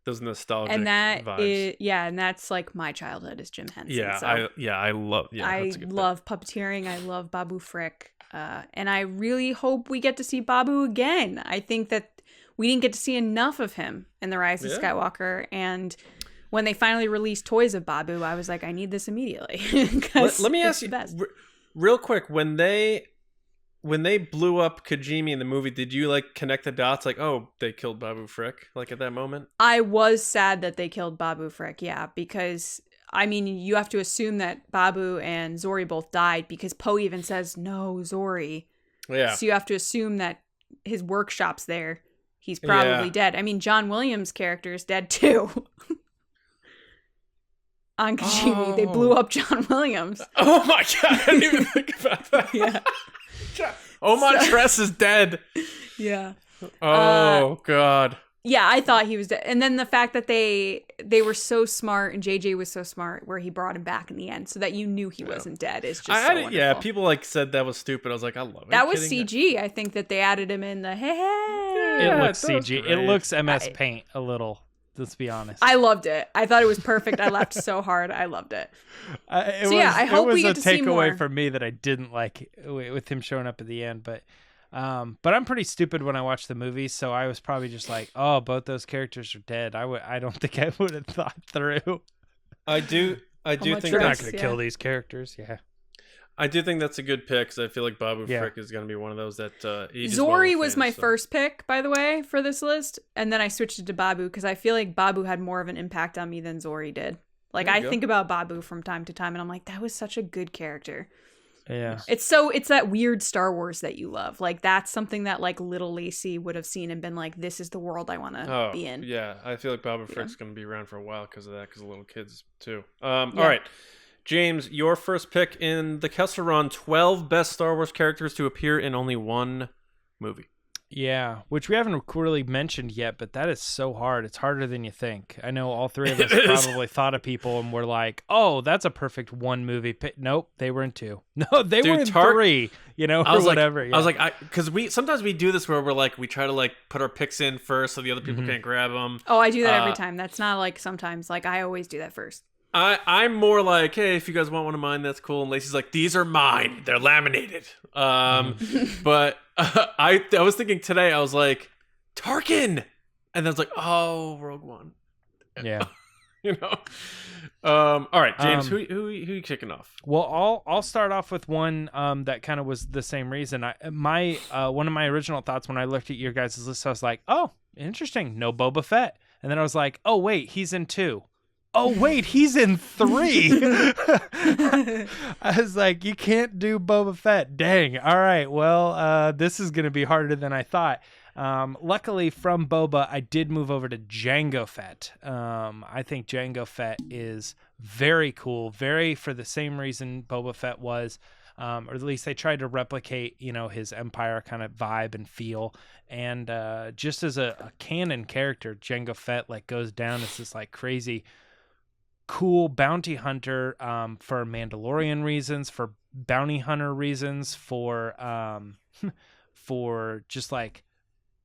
nostalgic and that vibes. and that's like my childhood is Jim Henson. Yeah, so I love. Yeah, I that's a good love puppeteering. I love Babufrik, and I really hope we get to see Babu again. I think that we didn't get to see enough of him in The Rise of Skywalker, and when they finally released toys of Babu, I was like, I need this immediately. Let me ask you real quick, when they blew up Kajimi in the movie, did you like connect the dots, like, oh, they killed Babufrik, like at that moment? I was sad that they killed Babufrik, yeah, because I mean, you have to assume that Babu and Zori both died, because Poe even says, no, Zori. Yeah. So you have to assume that his workshop's there. He's probably dead. I mean, John Williams' character is dead too. On Kajimi, they blew up John Williams. Oh my god, I didn't even think about that. Yeah. Omar Tress is dead. Yeah. Oh god. Yeah, I thought he was dead. And then the fact that they were so smart, and JJ was so smart, where he brought him back in the end, so that you knew he wasn't dead, is just so wonderful. Yeah, people like said that was stupid. I was like, I love it. That was CG. I think that they added him in the hey. It looks CG. It looks MS Paint a little. Let's be honest. I loved it. I thought it was perfect. I laughed so hard. I loved it. I hope we get to see more. It was a takeaway for me that I didn't like with him showing up at the end, but I'm pretty stupid when I watch the movie, so I was probably just like, oh, both those characters are dead. I don't think I would have thought through. I do think they're not going to kill these characters. Yeah. I do think that's a good pick, because I feel like Babufrik is going to be one of those that Zori was my first pick, by the way, for this list, and then I switched it to Babu because I feel like Babu had more of an impact on me than Zori did. Like, I think about Babu from time to time, and I'm like, that was such a good character. Yeah. It's that weird Star Wars that you love. Like, that's something that like little Lacey would have seen and been like, this is the world I want to be in. Yeah, I feel like Babufrik's going to be around for a while because of that, because of little kids too. All right. James, your first pick in the Kessel Run, 12 best Star Wars characters to appear in only one movie. Yeah, which we haven't really mentioned yet, but that is so hard. It's harder than you think. I know all three of us probably thought of people and were like, oh, that's a perfect one movie pick. Nope, they were in two. No, they were in three, or whatever. I was like, because sometimes we do this where we're like, we try to like put our picks in first so the other people can't grab them. Oh, I do that every time. That's not like sometimes. Like, I always do that first. I'm more like, hey, if you guys want one of mine, that's cool. And Lacey's like, these are mine. They're laminated. But I was thinking today, I was like, Tarkin. And then I was like, oh, Rogue One. Yeah. All right, James, who you kicking off? Well, I'll start off with one that kind of was the same reason. One of my original thoughts when I looked at your guys' list, I was like, oh, interesting. No Boba Fett. And then I was like, oh, wait, he's in 2. Oh, wait, he's in 3. I was like, you can't do Boba Fett. Dang. All right. Well, this is going to be harder than I thought. Luckily, from Boba, I did move over to Jango Fett. I think Jango Fett is very cool, very for the same reason Boba Fett was, or at least they tried to replicate, his Empire kind of vibe and feel. And just as a canon character, Jango Fett like goes down as this like crazy cool bounty hunter for Mandalorian reasons, for bounty hunter reasons, for just like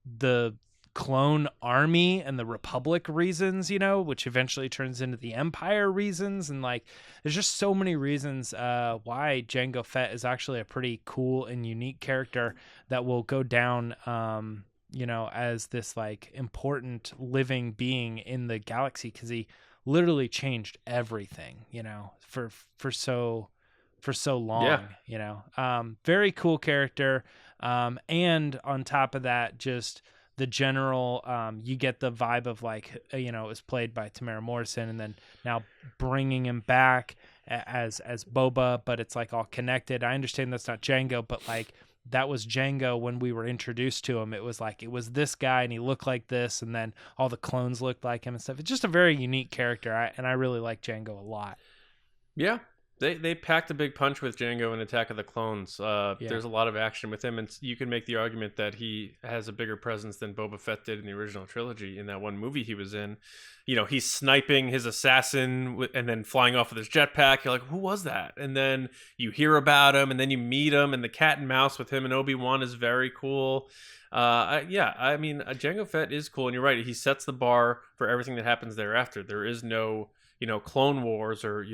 the clone army and the Republic reasons, which eventually turns into the Empire reasons. And like, there's just so many reasons why Jango Fett is actually a pretty cool and unique character that will go down, as this like important living being in the galaxy, because he literally changed everything, for so long. Very cool character. And on top of that, just the general, you get the vibe of like, it was played by Tamara Morrison, and then now bringing him back as Boba, but it's like all connected. I understand that's not Jango, but like that was Jango when we were introduced to him. It was like, it was this guy and he looked like this, and then all the clones looked like him and stuff. It's just a very unique character. And I really like Jango a lot. Yeah. They packed a big punch with Jango in Attack of the Clones. There's a lot of action with him, and you can make the argument that he has a bigger presence than Boba Fett did in the original trilogy. In that one movie he was in, he's sniping his assassin and then flying off with his jetpack. You're like, who was that? And then you hear about him, and then you meet him, and the cat and mouse with him and Obi-Wan is very cool. Jango Fett is cool, and you're right. He sets the bar for everything that happens thereafter. There is no Clone Wars or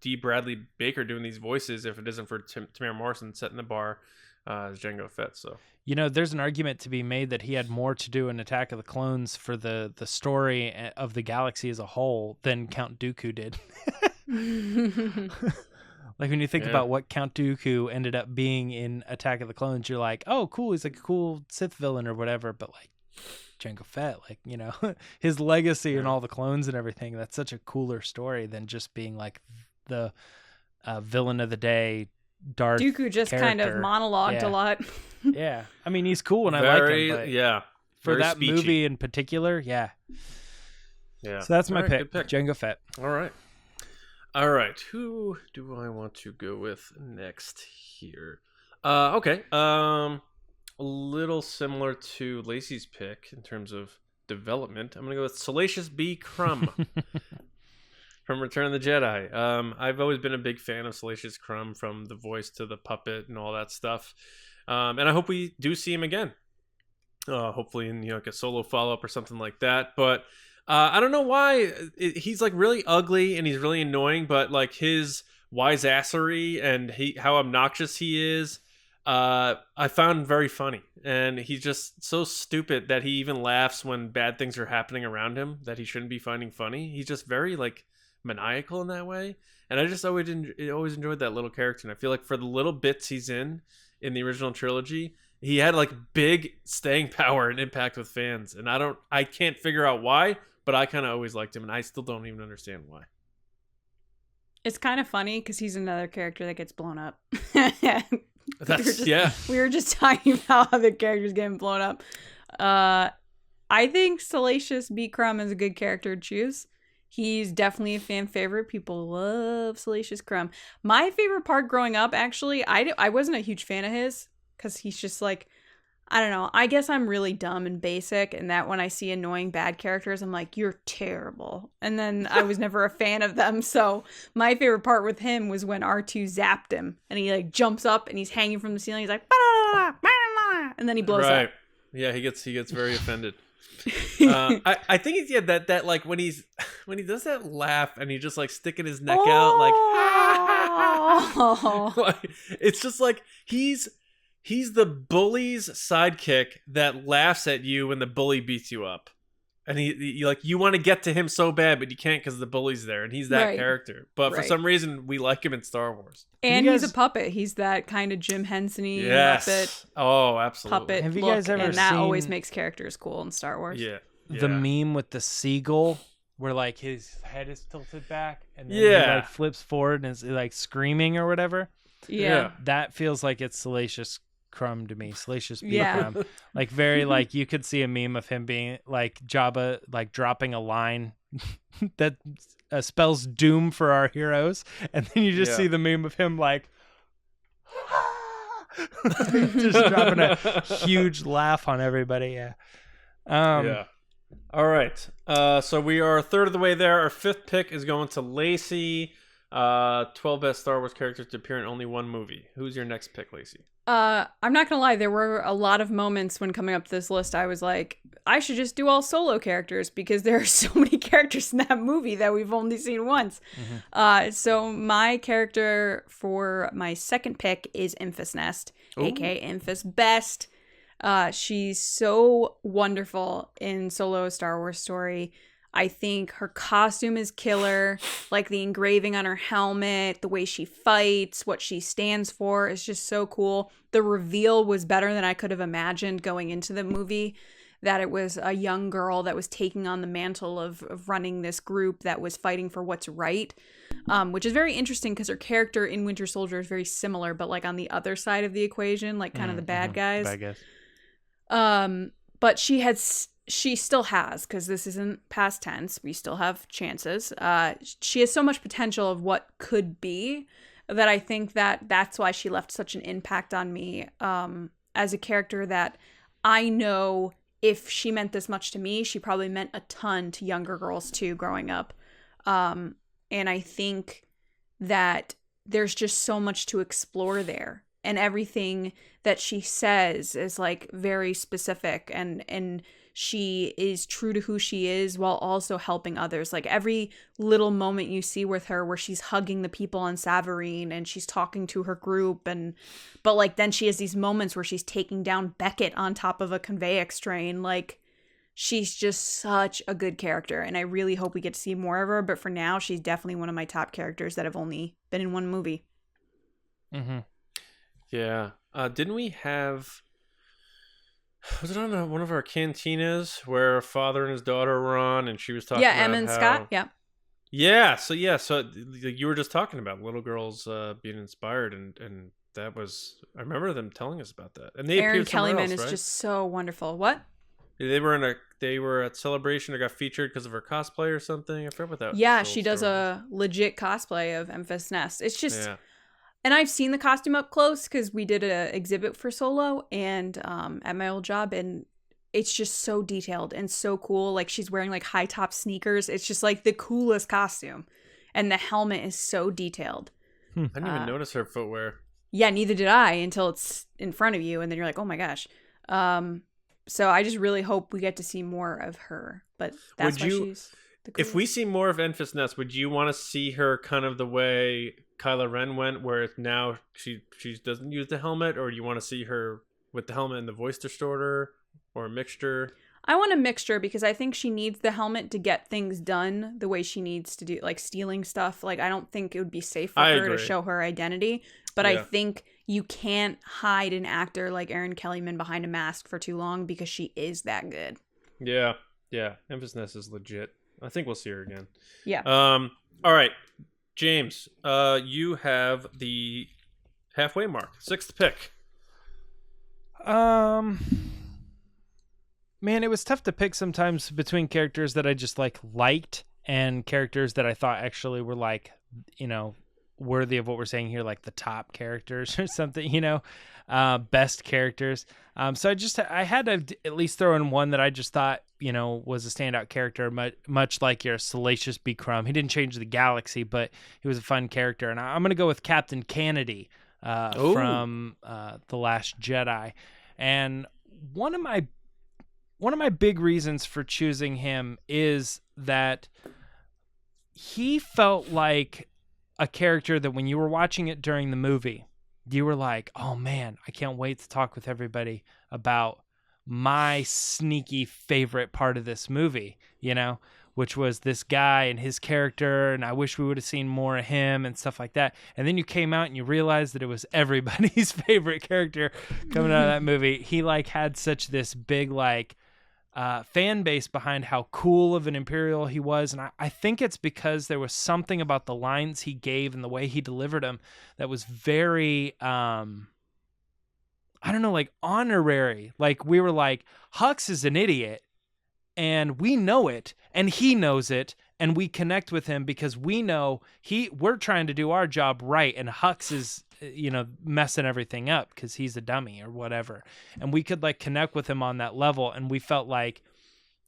D. Bradley Baker doing these voices if it isn't for Tamara Morrison setting the bar as Jango Fett. So there's an argument to be made that he had more to do in Attack of the Clones for the story of the galaxy as a whole than Count Dooku did. Like when you think about what Count Dooku ended up being in Attack of the Clones, you're like, oh cool, he's like a cool Sith villain or whatever, but like Jango Fett, like, his legacy and all the clones and everything, that's such a cooler story than just being like the villain of the day, Darth Dooku just character. Kind of monologued a lot. Yeah. I mean, he's cool and I like him, but for that speechy movie in particular, yeah. So that's my pick, Jango Fett. All right. Who do I want to go with next here? Okay. A little similar to Lacey's pick in terms of development. I'm going to go with Salacious B. Crumb from Return of the Jedi. I've always been a big fan of Salacious Crumb, from the voice to the puppet and all that stuff. And I hope we do see him again. Hopefully in like a solo follow-up or something like that. But I don't know why. He's like really ugly and he's really annoying, but like his wiseassery and how obnoxious he is, I found very funny. And he's just so stupid that he even laughs when bad things are happening around him that he shouldn't be finding funny. He's just very like maniacal in that way. And I just always enjoyed that little character. And I feel like for the little bits he's in the original trilogy, he had like big staying power and impact with fans. And I can't figure out why, but I kind of always liked him, and I still don't even understand why. It's kind of funny because he's another character that gets blown up. We were just talking about other characters getting blown up. I think Salacious B. Crumb is a good character to choose. He's definitely a fan favorite. People love Salacious Crumb. My favorite part growing up, actually, I wasn't a huge fan of his because he's just like, I don't know. I guess I'm really dumb and basic, and that when I see annoying bad characters, I'm like, you're terrible. And then I was never a fan of them. So my favorite part with him was when R2 zapped him, and he like jumps up and he's hanging from the ceiling. He's like, bah, bah, bah, and then he blows up. Yeah, he gets very offended. I think it's that like when he does that laugh and he's just like sticking his neck out like it's just like he's the bully's sidekick that laughs at you when the bully beats you up. And he like, you want to get to him so bad, but you can't because the bully's there. And he's that character. But for some reason, we like him in Star Wars. And he's a puppet. He's that kind of Jim Henson-y puppet. Oh, absolutely. Puppet Have you look, guys ever and that seen always makes characters cool in Star Wars. Yeah. The meme with the seagull where like his head is tilted back and then he like flips forward and is like screaming or whatever? Yeah. That feels like it's Salacious Crumb to me. Salacious B. Crumb. Like very like you could see a meme of him being like Jabba like dropping a line that spells doom for our heroes, and then you just see the meme of him like just dropping a huge laugh on everybody. All right. So we are a third of the way there. Our fifth pick is going to Lacey. 12 best Star Wars characters to appear in only one movie. Who's your next pick, Lacey? I'm not gonna lie, there were a lot of moments when coming up to this list I was like, I should just do all solo characters because there are so many characters in that movie that we've only seen once. So my character for my second pick is Enfys Nest, aka Enfys Best. She's so wonderful in Solo: A Star Wars Story. I think her costume is killer. Like the engraving on her helmet, the way she fights, what she stands for is just so cool. The reveal was better than I could have imagined going into the movie, that it was a young girl that was taking on the mantle of running this group that was fighting for what's right, which is very interesting because her character in Winter Soldier is very similar, but like on the other side of the equation, like kind of the bad guys. Bad guys. But she still has, because this isn't past tense, we still have chances. She has so much potential of what could be that I think that's why she left such an impact on me as a character, that I know if she meant this much to me, she probably meant a ton to younger girls too growing up. And I think that there's just so much to explore there. And everything that she says is like very specific, and she is true to who she is while also helping others. Like every little moment you see with her where she's hugging the people on Savareen and she's talking to her group, but like then she has these moments where she's taking down Beckett on top of a Convex train. Like she's just such a good character, and I really hope we get to see more of her. But for now, she's definitely one of my top characters that have only been in one movie. Mm-hmm. Yeah. Didn't we have... Was it on one of our cantinas where a father and his daughter were on, and she was talking about Emma and Scott? Yeah. Yeah. So you were just talking about little girls being inspired, and that was... I remember them telling us about that. And they Erin appeared somewhere Kellyman else, is right? just so wonderful. What? They were at Celebration or got featured because of her cosplay or something. I forget what that. Yeah, she does a legit cosplay of Enfys Nest. It's just... Yeah. And I've seen the costume up close because we did an exhibit for Solo and at my old job, and it's just so detailed and so cool. Like she's wearing like high top sneakers. It's just like the coolest costume, and the helmet is so detailed. I didn't even notice her footwear. Yeah, neither did I until it's in front of you, and then you're like, oh my gosh. So I just really hope we get to see more of her. But that's why she's the coolest. If we see more of Enfys Nest, would you want to see her kind of the way Kylo Ren went, where it's now she doesn't use the helmet, or do you want to see her with the helmet and the voice distorter, or a mixture? I want a mixture because I think she needs the helmet to get things done the way she needs to do, like stealing stuff. Like I don't think it would be safe for her to show her identity, but I think you can't hide an actor like Erin Kellyman behind a mask for too long because she is that good. Yeah. Enfys Nest is legit. I think we'll see her again. Yeah. All right. James, you have the halfway mark. Sixth pick. Man, it was tough to pick sometimes between characters that I just liked and characters that I thought actually were worthy of what we're saying here, like the top characters or something, best characters. So I had to at least throw in one that I just thought, was a standout character, much like your Salacious B. Crumb. He didn't change the galaxy, but he was a fun character. And I'm going to go with Captain Kennedy from The Last Jedi. And one of my big reasons for choosing him is that he felt like a character that when you were watching it during the movie, you were like, oh man, I can't wait to talk with everybody about my sneaky favorite part of this movie, which was this guy and his character, and I wish we would have seen more of him and stuff like that. And then you came out and you realized that it was everybody's favorite character coming out of that movie. He had such this big fan base behind how cool of an Imperial he was, and I think it's because there was something about the lines he gave and the way he delivered them that was very honorary. Like we were like, Hux is an idiot and we know it and he knows it, and we connect with him because we know we're trying to do our job right, and Hux is messing everything up because he's a dummy or whatever. And we could connect with him on that level, and we felt like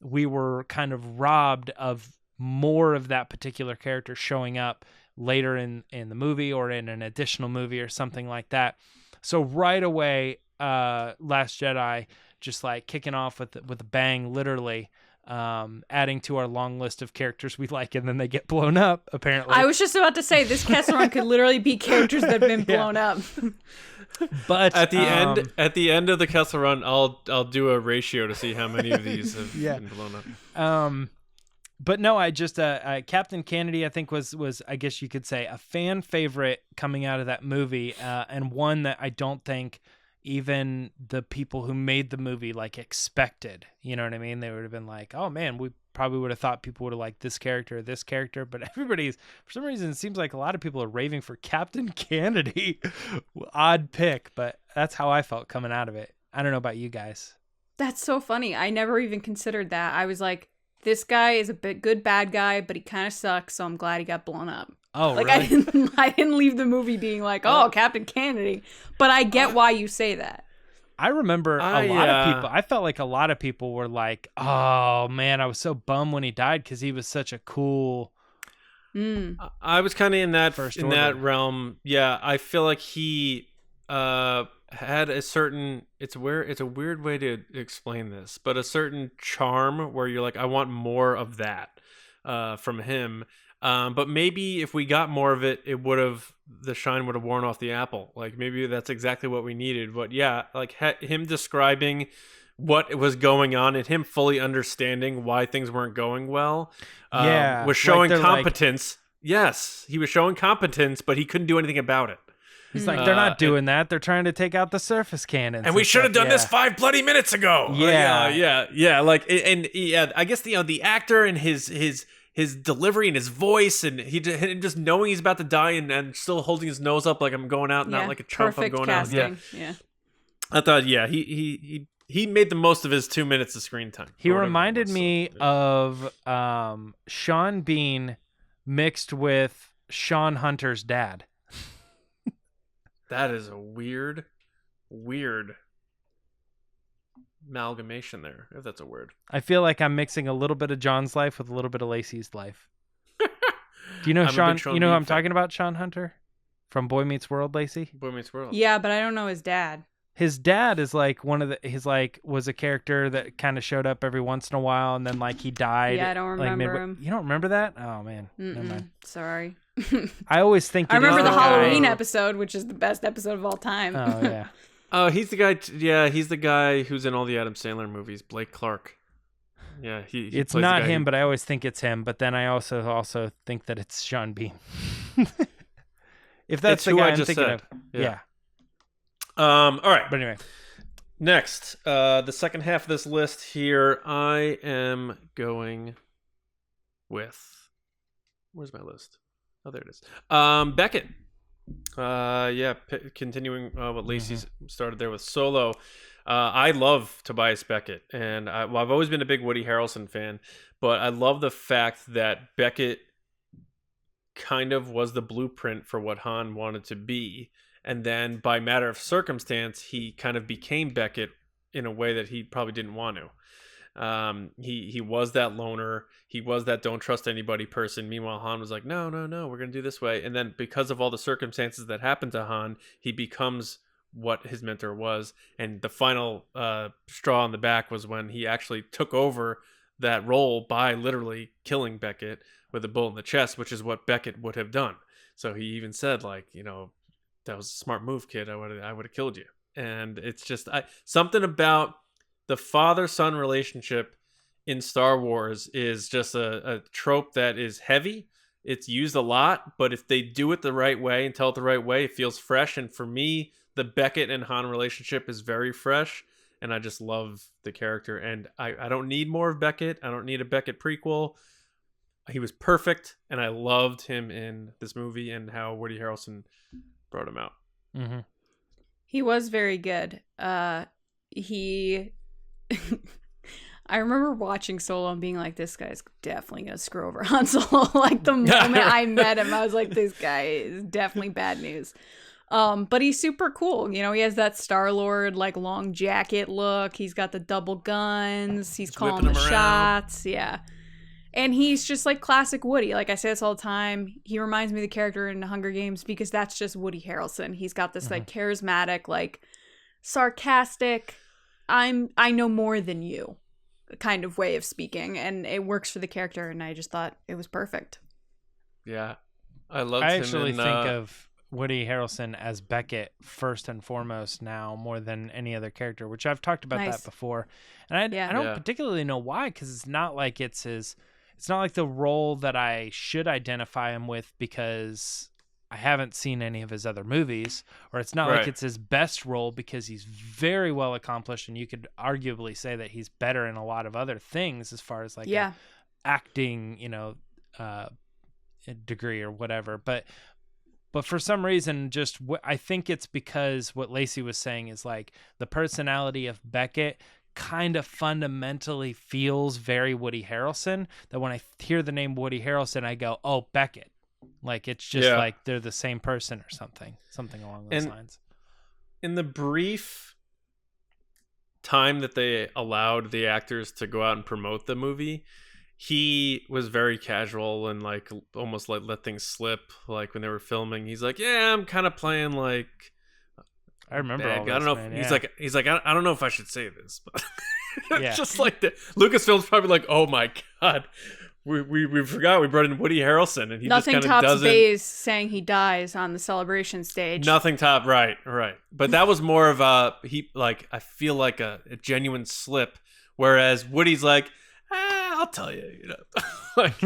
we were kind of robbed of more of that particular character showing up later in the movie or in an additional movie or something like that. So right away, Last Jedi just like kicking off with a bang, literally, adding to our long list of characters we like, and then they get blown up, apparently. I was just about to say, this Kessel Run could literally be characters that have been blown up. But at the end of the Kessel Run, I'll do a ratio to see how many of these have been blown up. But no, I just Captain Kennedy, I think was I guess you could say a fan favorite coming out of that movie, and one that I don't think even the people who made the movie like expected. You know what I mean? They would have been like, "Oh man, we probably would have thought people would have liked this character or this character," but everybody's, for some reason, it seems like a lot of people are raving for Captain Kennedy. Odd pick, but that's how I felt coming out of it. I don't know about you guys. That's so funny. I never even considered that. I was like, this guy is a good bad guy, but he kind of sucks, so I'm glad he got blown up. Oh, like, really? I didn't leave the movie being like, oh, Captain Kennedy. But I get why you say that. I remember a lot of people. I felt like a lot of people were like, oh, man, I was so bummed when he died because he was such a cool... I was kind of in that Order. that realm. Yeah, I feel like he had a certain, it's a weird way to explain this, but a certain charm where you're like, I want more of that from him. But maybe if we got more of it, the shine would have worn off the apple. Like maybe that's exactly what we needed. But yeah, like him describing what was going on and him fully understanding why things weren't going well was showing competence. Yes, he was showing competence, but he couldn't do anything about it. He's like, they're not doing that. They're trying to take out the surface cannons. And we should have done this 5 bloody minutes ago. Yeah. Like, and I guess the actor and his delivery and his voice and he just knowing he's about to die and still holding his nose up like I'm going out, not like a chump. I'm going casting. out. Yeah. I thought, he made the most of his 2 minutes of screen time. He reminded me of Sean Bean mixed with Sean Hunter's dad. That is a weird amalgamation there, if that's a word. I feel like I'm mixing a little bit of John's life with a little bit of Lacey's life. Do you know Sean? You know who I'm talking about? Sean Hunter from Boy Meets World, Lacey? Boy Meets World. Yeah, but I don't know his dad. His dad is like was a character that kind of showed up every once in a while, and then like he died. Yeah, I don't remember him. You don't remember that? Oh man, never mind. Sorry. I always think I remember the Halloween episode, which is the best episode of all time. Oh yeah. Oh, he's the guy. Yeah, he's the guy who's in all the Adam Sandler movies. Blake Clark. Yeah, he it's not him, but I always think it's him. But then I also think that it's Sean Bean. If that's the guy I'm thinking of. Yeah. All right. But anyway, next, the second half of this list here, I am going with. Where's my list? Oh, there it is. Beckett. Continuing what Lacey started there with Solo. I love Tobias Beckett, and I've always been a big Woody Harrelson fan, but I love the fact that Beckett kind of was the blueprint for what Han wanted to be, and then by matter of circumstance, he kind of became Beckett in a way that he probably didn't want to. He was that loner. He was that don't trust anybody person. Meanwhile, Han was like, no, we're going to do this way. And then because of all the circumstances that happened to Han, he becomes what his mentor was. And the final straw on the back was when he actually took over that role by literally killing Beckett with a bullet in the chest, which is what Beckett would have done. So he even said, like, that was a smart move, kid. I would have killed you. And it's just something about the father-son relationship in Star Wars is just a trope that is heavy. It's used a lot, but if they do it the right way and tell it the right way, it feels fresh. And for me, the Beckett and Han relationship is very fresh, and I just love the character. And I don't need more of Beckett. I don't need a Beckett prequel. He was perfect, and I loved him in this movie and how Woody Harrelson brought him out. Mm-hmm. He was very good. I remember watching Solo and being like, this guy's definitely going to screw over Han Solo. Like the moment I met him, I was like, this guy is definitely bad news. But he's super cool. You know, he has that Star-Lord like long jacket look. He's got the double guns. He's calling the whipping 'em shots. Yeah. And he's just like classic Woody. Like I say this all the time. He reminds me of the character in Hunger Games because that's just Woody Harrelson. He's got this like charismatic, like sarcastic, I know more than you kind of way of speaking. And it works for the character. And I just thought it was perfect. Yeah. I loved I him actually in, think of Woody Harrelson as Beckett first and foremost now more than any other character, which I've talked about Nice. that before. And I don't Yeah. particularly know why, because it's not like it's not like the role that I should identify him with because I haven't seen any of his other movies, or it's not like Right. it's his best role because he's very well accomplished, and you could arguably say that he's better in a lot of other things as far as like Yeah. acting, degree or whatever. But for some reason, just I think it's because what Lacey was saying is like the personality of Beckett kind of fundamentally feels very Woody Harrelson, that when I hear the name Woody Harrelson, I go, oh, Beckett. Like it's just Yeah. like they're the same person or something along those lines. In the brief time that they allowed the actors to go out and promote the movie, he was very casual and like almost like let things slip. Like when they were filming, he's like, yeah, I'm kind of playing like I remember bad all guy. I this, don't know. man, He's yeah. like, I don't know if I should say this, but it's Yeah. just like the Lucasfilm's probably like, oh my God, we forgot we brought in Woody Harrelson, and he Nothing just kind of tops doesn't. Baze saying he dies on the celebration stage. Nothing top, right. But that was more of I feel like a genuine slip, whereas Woody's like, I'll tell you, like,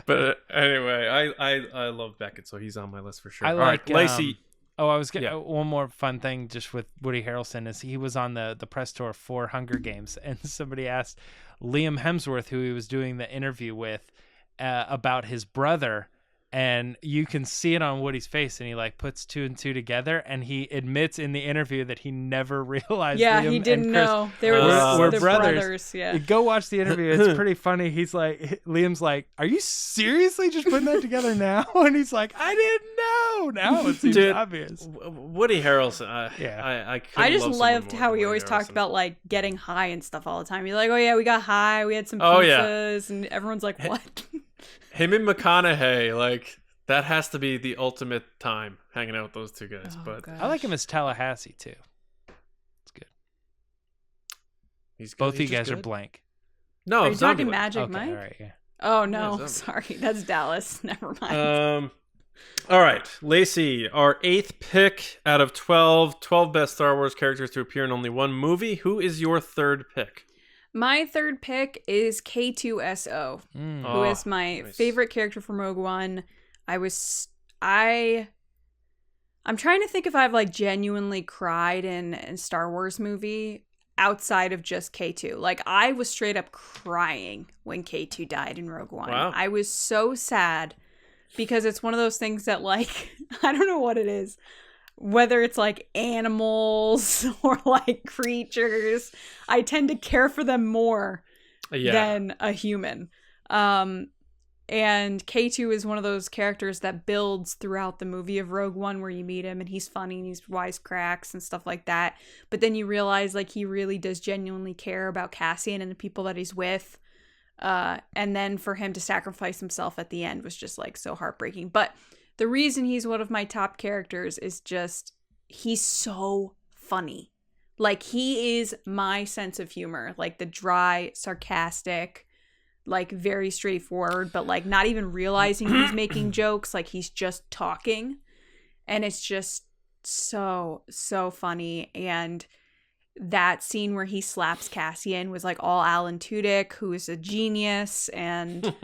but anyway, I love Beckett, so he's on my list for sure. I All like right, Lacey. I was Yeah. one more fun thing just with Woody Harrelson is he was on the press tour for Hunger Games, and somebody asked Liam Hemsworth, who he was doing the interview with, about his brother, and you can see it on Woody's face, and he like puts two and two together, and he admits in the interview that he never realized. Yeah, Liam he and didn't Chris know they were were the brothers. Yeah. Go watch the interview. It's pretty funny. He's like, Liam's like, "Are you seriously just putting that together now?" And he's like, "I didn't know. Now it seems Dude, obvious." Woody Harrelson. Yeah. I just love loved someone how more he than always Woody talked Harrelson. about like getting high and stuff all the time. He's like, "Oh yeah, we got high. We had some Oh, yeah. pizzas," and everyone's like, "What?" him and McConaughey, like that has to be the ultimate time hanging out with those two guys. Oh, but gosh. I like him as Tallahassee too. It's good. he's good. Both of you He's just guys are good. blank. No, Are you talking Zombieland. Magic Okay, Mike? all right, yeah. Oh no, Yeah, sorry, that's Dallas. Never mind. All right, Lacey, our 8th pick out of 12 best Star Wars characters to appear in only one movie. Who is your 3rd pick? My 3rd pick is K2SO, who Oh, is my nice. favorite character from Rogue One. I'm trying to think if I've like genuinely cried in a Star Wars movie outside of just K2. Like I was straight up crying when K2 died in Rogue One. Wow. I was so sad because it's one of those things that like, I don't know what it is. Whether it's like animals or like creatures, I tend to care for them more than a human. And K2 is one of those characters that builds throughout the movie of Rogue One, where you meet him and he's funny and he's wisecracks and stuff like that. But then you realize like he really does genuinely care about Cassian and the people that he's with. And then for him to sacrifice himself at the end was just like so heartbreaking. But the reason he's one of my top characters is just he's so funny. Like he is my sense of humor, like the dry, sarcastic, like very straightforward, but like not even realizing he's making jokes, like he's just talking. And it's just so funny. And that scene where he slaps Cassian was like all Alan Tudyk, who is a genius. And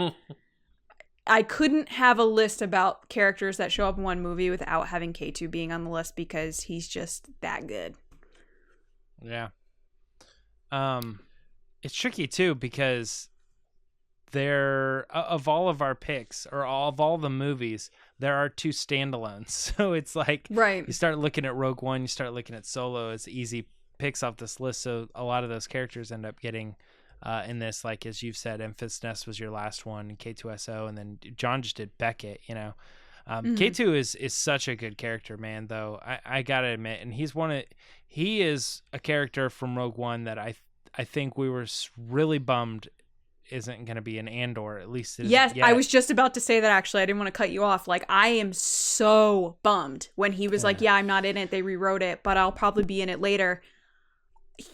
I couldn't have a list about characters that show up in one movie without having K2 being on the list because he's just that good. Yeah. It's tricky too because there of all of our picks or of all the movies, there are 2 standalones. So it's like Right. you start looking at Rogue One, you start looking at Solo as easy picks off this list. So a lot of those characters end up getting in this, like as you've said, Enfys Nest was your last one, K2SO, and then John just did Beckett, K2 is such a good character, man. Though I gotta admit, and he is a character from Rogue One that I think we were really bummed isn't going to be an Andor, at least it isn't yes, yet. I was just about to say that, actually. I didn't want to cut you off. Like, I am so bummed when he was like, yeah, I'm not in it. They rewrote it, but I'll probably be in it later.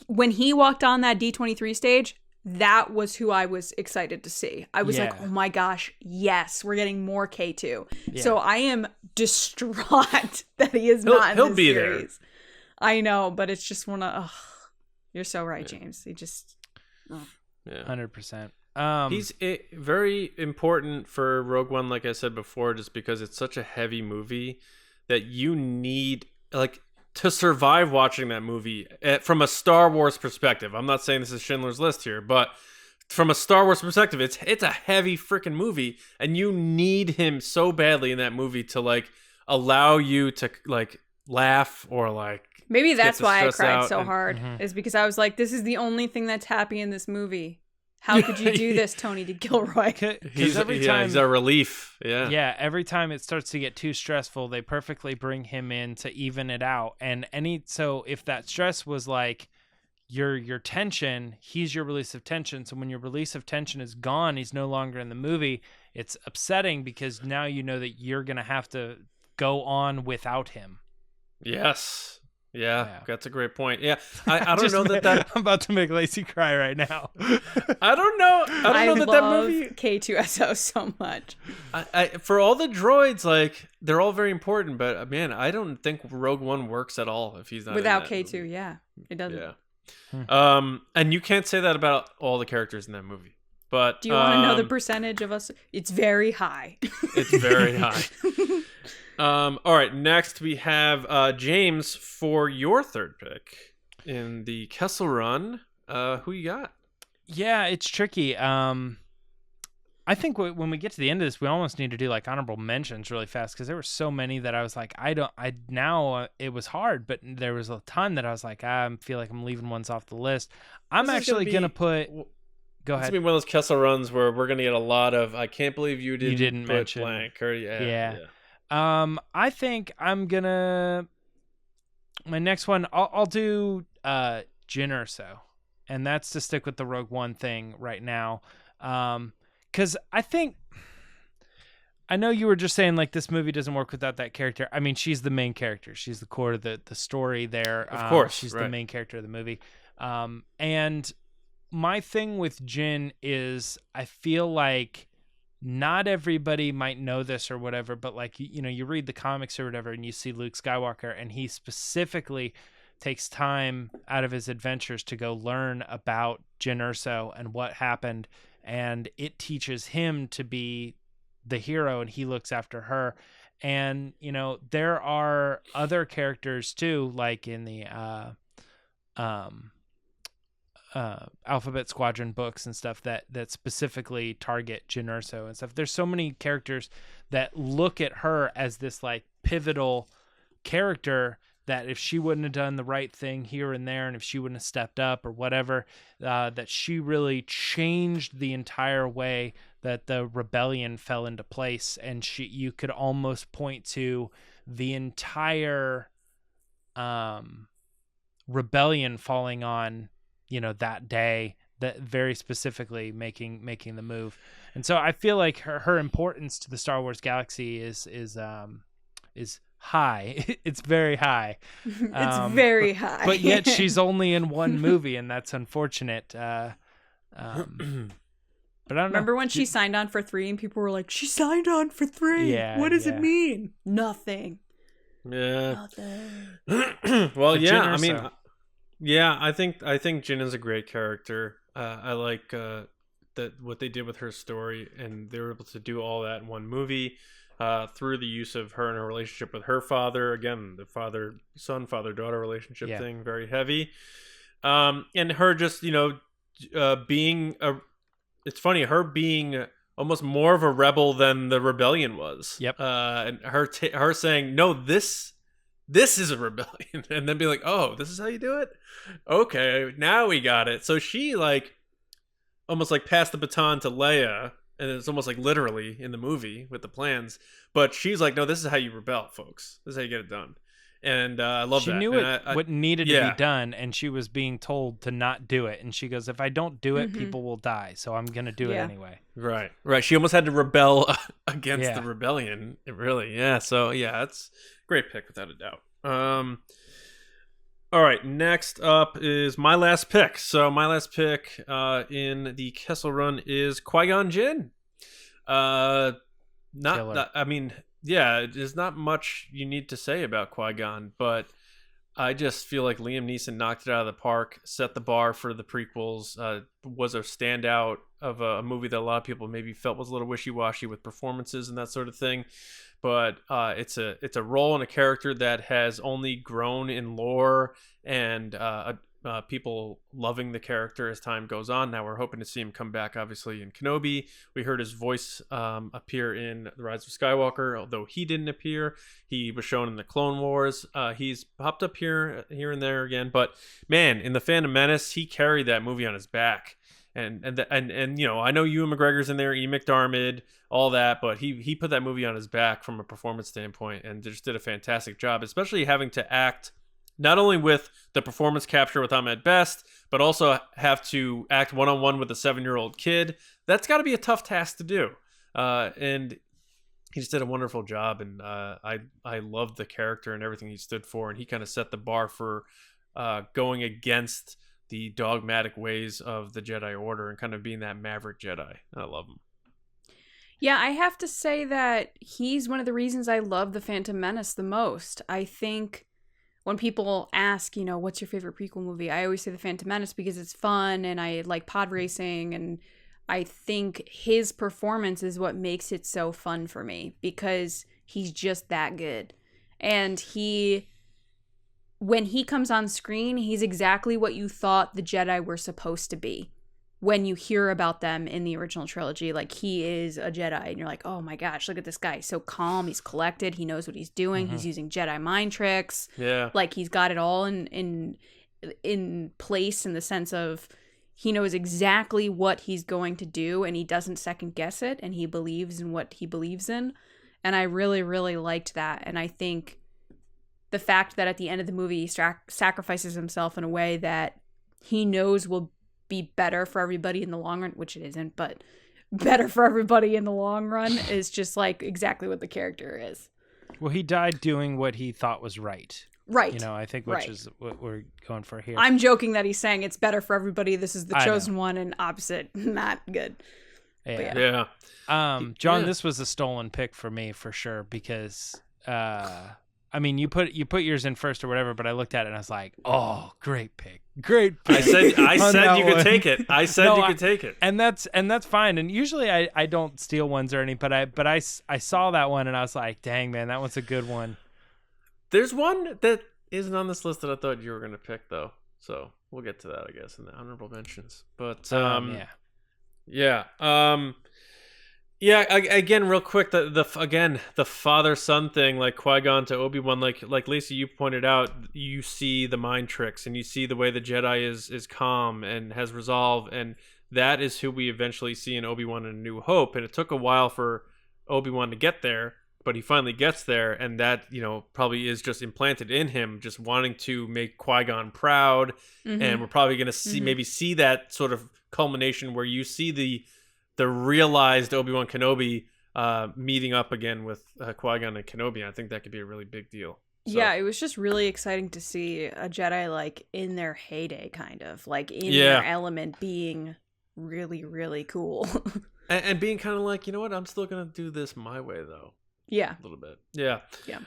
When he walked on that D23 stage, that was who I was excited to see. I was like, oh my gosh, yes, we're getting more K2. Yeah. So I am distraught that he is not in this series. There. I know, but it's just you're so right, James. He just... 100%. He's very important for Rogue One, like I said before, just because it's such a heavy movie that you need, like, to survive watching that movie from a Star Wars perspective. I'm not saying this is Schindler's List here, but from a Star Wars perspective, it's a heavy freaking movie, and you need him so badly in that movie to, like, allow you to, like, laugh or, like, maybe that's why I cried so hard, is because I was like, this is the only thing that's happy in this movie. How could you do this, Tony D. Gilroy? He's a relief. Yeah. Yeah. Every time it starts to get too stressful, they perfectly bring him in to even it out. And so if that stress was like your tension, he's your release of tension. So when your release of tension is gone, he's no longer in the movie. It's upsetting because now you know that you're going to have to go on without him. Yes. Yeah, that's a great point. Yeah, I don't know that I'm about to make Lacey cry right now. I don't know that movie K2SO so much. I for all the droids, like, they're all very important, but man, I don't think Rogue One works at all if he's not without in that K2. movie. Yeah, it doesn't. Yeah. And you can't say that about all the characters in that movie. But do you want to know the percentage of us? It's very high. It's very high. All right, next we have James for your third pick in the Kessel run. Who you got? Yeah, it's tricky. I think when we get to the end of this, we almost need to do like honorable mentions really fast because there were so many that I was like, it was hard, but there was a ton that I was like, I feel like I'm leaving ones off the list. I'm actually going to put... Go ahead. It's going to be one of those Kessel runs where we're going to get a lot of, I can't believe you didn't put mention blank. Or, yeah. I think I'm gonna my next one. I'll do Jyn Erso, and that's to stick with the Rogue One thing right now. Because I know you were just saying like this movie doesn't work without that character. I mean, she's the main character. She's the core of the story there. Of course, she's the main character of the movie. And my thing with Jyn is I feel like not everybody might know this or whatever, but like, you know, you read the comics or whatever and you see Luke Skywalker and he specifically takes time out of his adventures to go learn about Jyn Erso and what happened. And it teaches him to be the hero and he looks after her. And, you know, there are other characters too, like in the, Alphabet Squadron books and stuff that specifically target Jyn Erso and stuff. There's so many characters that look at her as this like pivotal character that if she wouldn't have done the right thing here and there, and if she wouldn't have stepped up or whatever, that she really changed the entire way that the rebellion fell into place. And you could almost point to the entire rebellion falling on, you know, that day, that very specifically making the move. And so I feel like her importance to the Star Wars galaxy is high. It's very high. It's very high. But yet she's only in one movie, and that's unfortunate. But I don't Remember when she signed on for 3 and people were like, she signed on for 3. Yeah, what does it mean? Nothing. Yeah. Nothing. Well, yeah, I mean... Yeah, I think Jyn is a great character. I like that what they did with her story, and they were able to do all that in one movie through the use of her and her relationship with her father. Again, the father-son, father-daughter relationship thing, very heavy. And her just, you know, being it's funny, her being almost more of a rebel than the rebellion was. Yep. And her saying, no, this is a rebellion, and then be like, oh, this is how you do it? Okay, now we got it. So she like almost like passed the baton to Leia And it's almost like literally in the movie with the plans. But she's like, no, this is how you rebel, folks. This is how you get it done. And I love that. She knew what needed to be done, and she was being told to not do it. And she goes, if I don't do it, people will die. So I'm going to do it anyway. Right. She almost had to rebel against the rebellion. So, it's a great pick without a doubt. All right, next up is my last pick. So my last pick in the Kessel Run is Qui-Gon Jinn. There's not much you need to say about Qui-Gon, but I just feel like Liam Neeson knocked it out of the park, set the bar for the prequels, was a standout of a movie that a lot of people maybe felt was a little wishy-washy with performances and that sort of thing. But it's a role and a character that has only grown in lore and people loving the character as time goes on. Now we're hoping to see him come back, obviously, in Kenobi. We heard his voice appear in The Rise of Skywalker, although he didn't appear. He was shown in the Clone Wars. He's popped up here and there again. But man, in The Phantom Menace, he carried that movie on his back. And you know, I know Ewan McGregor's in there, Ian McDiarmid, all that, but he put that movie on his back from a performance standpoint and just did a fantastic job, especially having to act not only with the performance capture with Ahmed Best, but also have to act one-on-one with a 7-year-old kid. That's got to be a tough task to do. And he just did a wonderful job, and I loved the character and everything he stood for, and he kind of set the bar for going against the dogmatic ways of the Jedi Order and kind of being that maverick Jedi. I love him. Yeah, I have to say that he's one of the reasons I love The Phantom Menace the most. I think when people ask, you know, what's your favorite prequel movie, I always say The Phantom Menace because it's fun and I like pod racing, and I think his performance is what makes it so fun for me because he's just that good. And when he comes on screen, he's exactly what you thought the Jedi were supposed to be. When you hear about them in the original trilogy, like, he is a Jedi, and you're like, oh my gosh, look at this guy. He's so calm, he's collected, he knows what he's doing, he's using Jedi mind tricks. Yeah. Like, he's got it all in place in the sense of he knows exactly what he's going to do, and he doesn't second guess it, and he believes in what he believes in. And I really, really liked that. And I think the fact that at the end of the movie he sacrifices himself in a way that he knows will be better for everybody in the long run, which it isn't, but better for everybody in the long run, is just like exactly what the character is. Well, he died doing what he thought was right. Right. You know, I think which is what we're going for here. I'm joking that he's saying it's better for everybody. This is the chosen one, and opposite, not good. Yeah. John, this was a stolen pick for me for sure because I mean, you put yours in first or whatever, but I looked at it and I was like, "Oh, great pick, great pick." I said you could take it. I said you could take it, and that's fine. And usually I don't steal ones or anything, but I saw that one and I was like, "Dang man, that one's a good one." There's one that isn't on this list that I thought you were going to pick though, so we'll get to that, I guess, in the honorable mentions. But again, real quick, the father-son thing, like Qui-Gon to Obi-Wan, like Lisa, you pointed out, you see the mind tricks and you see the way the Jedi is calm and has resolve, and that is who we eventually see in Obi-Wan in A New Hope. And it took a while for Obi-Wan to get there, but he finally gets there, and that, you know, probably is just implanted in him, just wanting to make Qui-Gon proud. And we're probably going to see that sort of culmination where you see the realized Obi-Wan Kenobi meeting up again with Qui-Gon and Kenobi. I think that could be a really big deal. So. Yeah, it was just really exciting to see a Jedi like in their heyday, kind of like in their element, being really, really cool. and being kind of like, you know what, I'm still going to do this my way though. Yeah. A little bit. Yeah.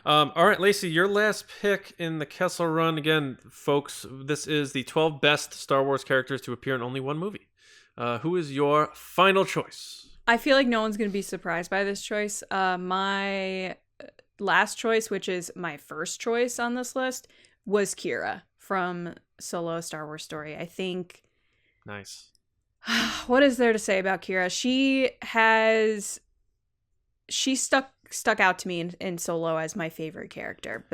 All right, Lacey, your last pick in the Kessel Run. Again, folks, this is the 12 best Star Wars characters to appear in only one movie. Who is your final choice? I feel like no one's going to be surprised by this choice. My last choice, which is my first choice on this list, was Keira from Solo: Star Wars Story. I think... Nice. What is there to say about Keira? She stuck out to me in Solo as my favorite character,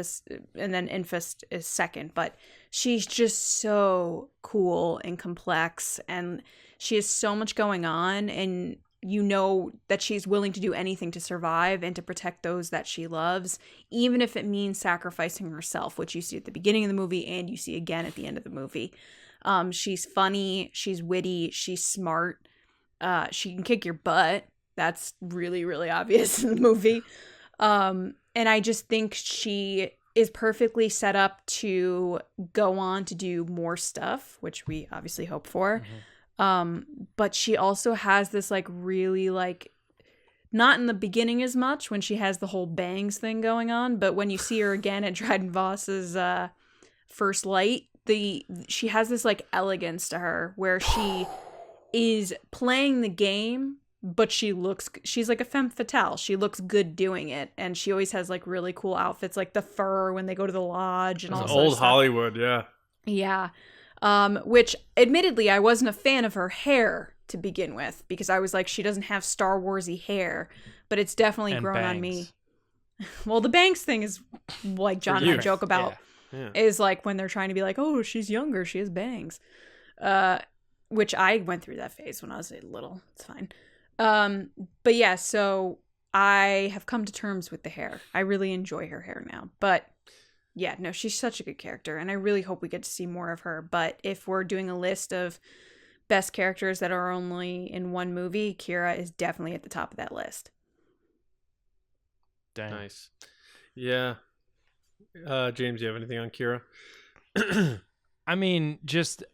and then Infest is second, but she's just so cool and complex, and she has so much going on, and you know that she's willing to do anything to survive and to protect those that she loves, even if it means sacrificing herself, which you see at the beginning of the movie and you see again at the end of the movie. She's funny, she's witty, she's smart, she can kick your butt. That's really, really obvious in the movie. And I just think she is perfectly set up to go on to do more stuff, which we obviously hope for. But she also has this like really like, not in the beginning as much when she has the whole bangs thing going on, but when you see her again at Dryden Voss's first light, she has this like elegance to her where she is playing the game, but she's like a femme fatale. She looks good doing it, and she always has like really cool outfits, like the fur when they go to the lodge and all sorts of stuff. Hollywood, yeah. Yeah. Which admittedly I wasn't a fan of her hair to begin with, because I was like, she doesn't have Star Warsy hair, but it's definitely grown on me. Well, the bangs thing is like John and I joke about, is like when they're trying to be like, oh, she's younger, she has bangs. Which I went through that phase when I was little. It's fine. But yeah, so I have come to terms with the hair. I really enjoy her hair now. But yeah, no, she's such a good character, and I really hope we get to see more of her. But if we're doing a list of best characters that are only in one movie, Keira is definitely at the top of that list. Dang. Nice. Yeah. James, you have anything on Keira? I mean, just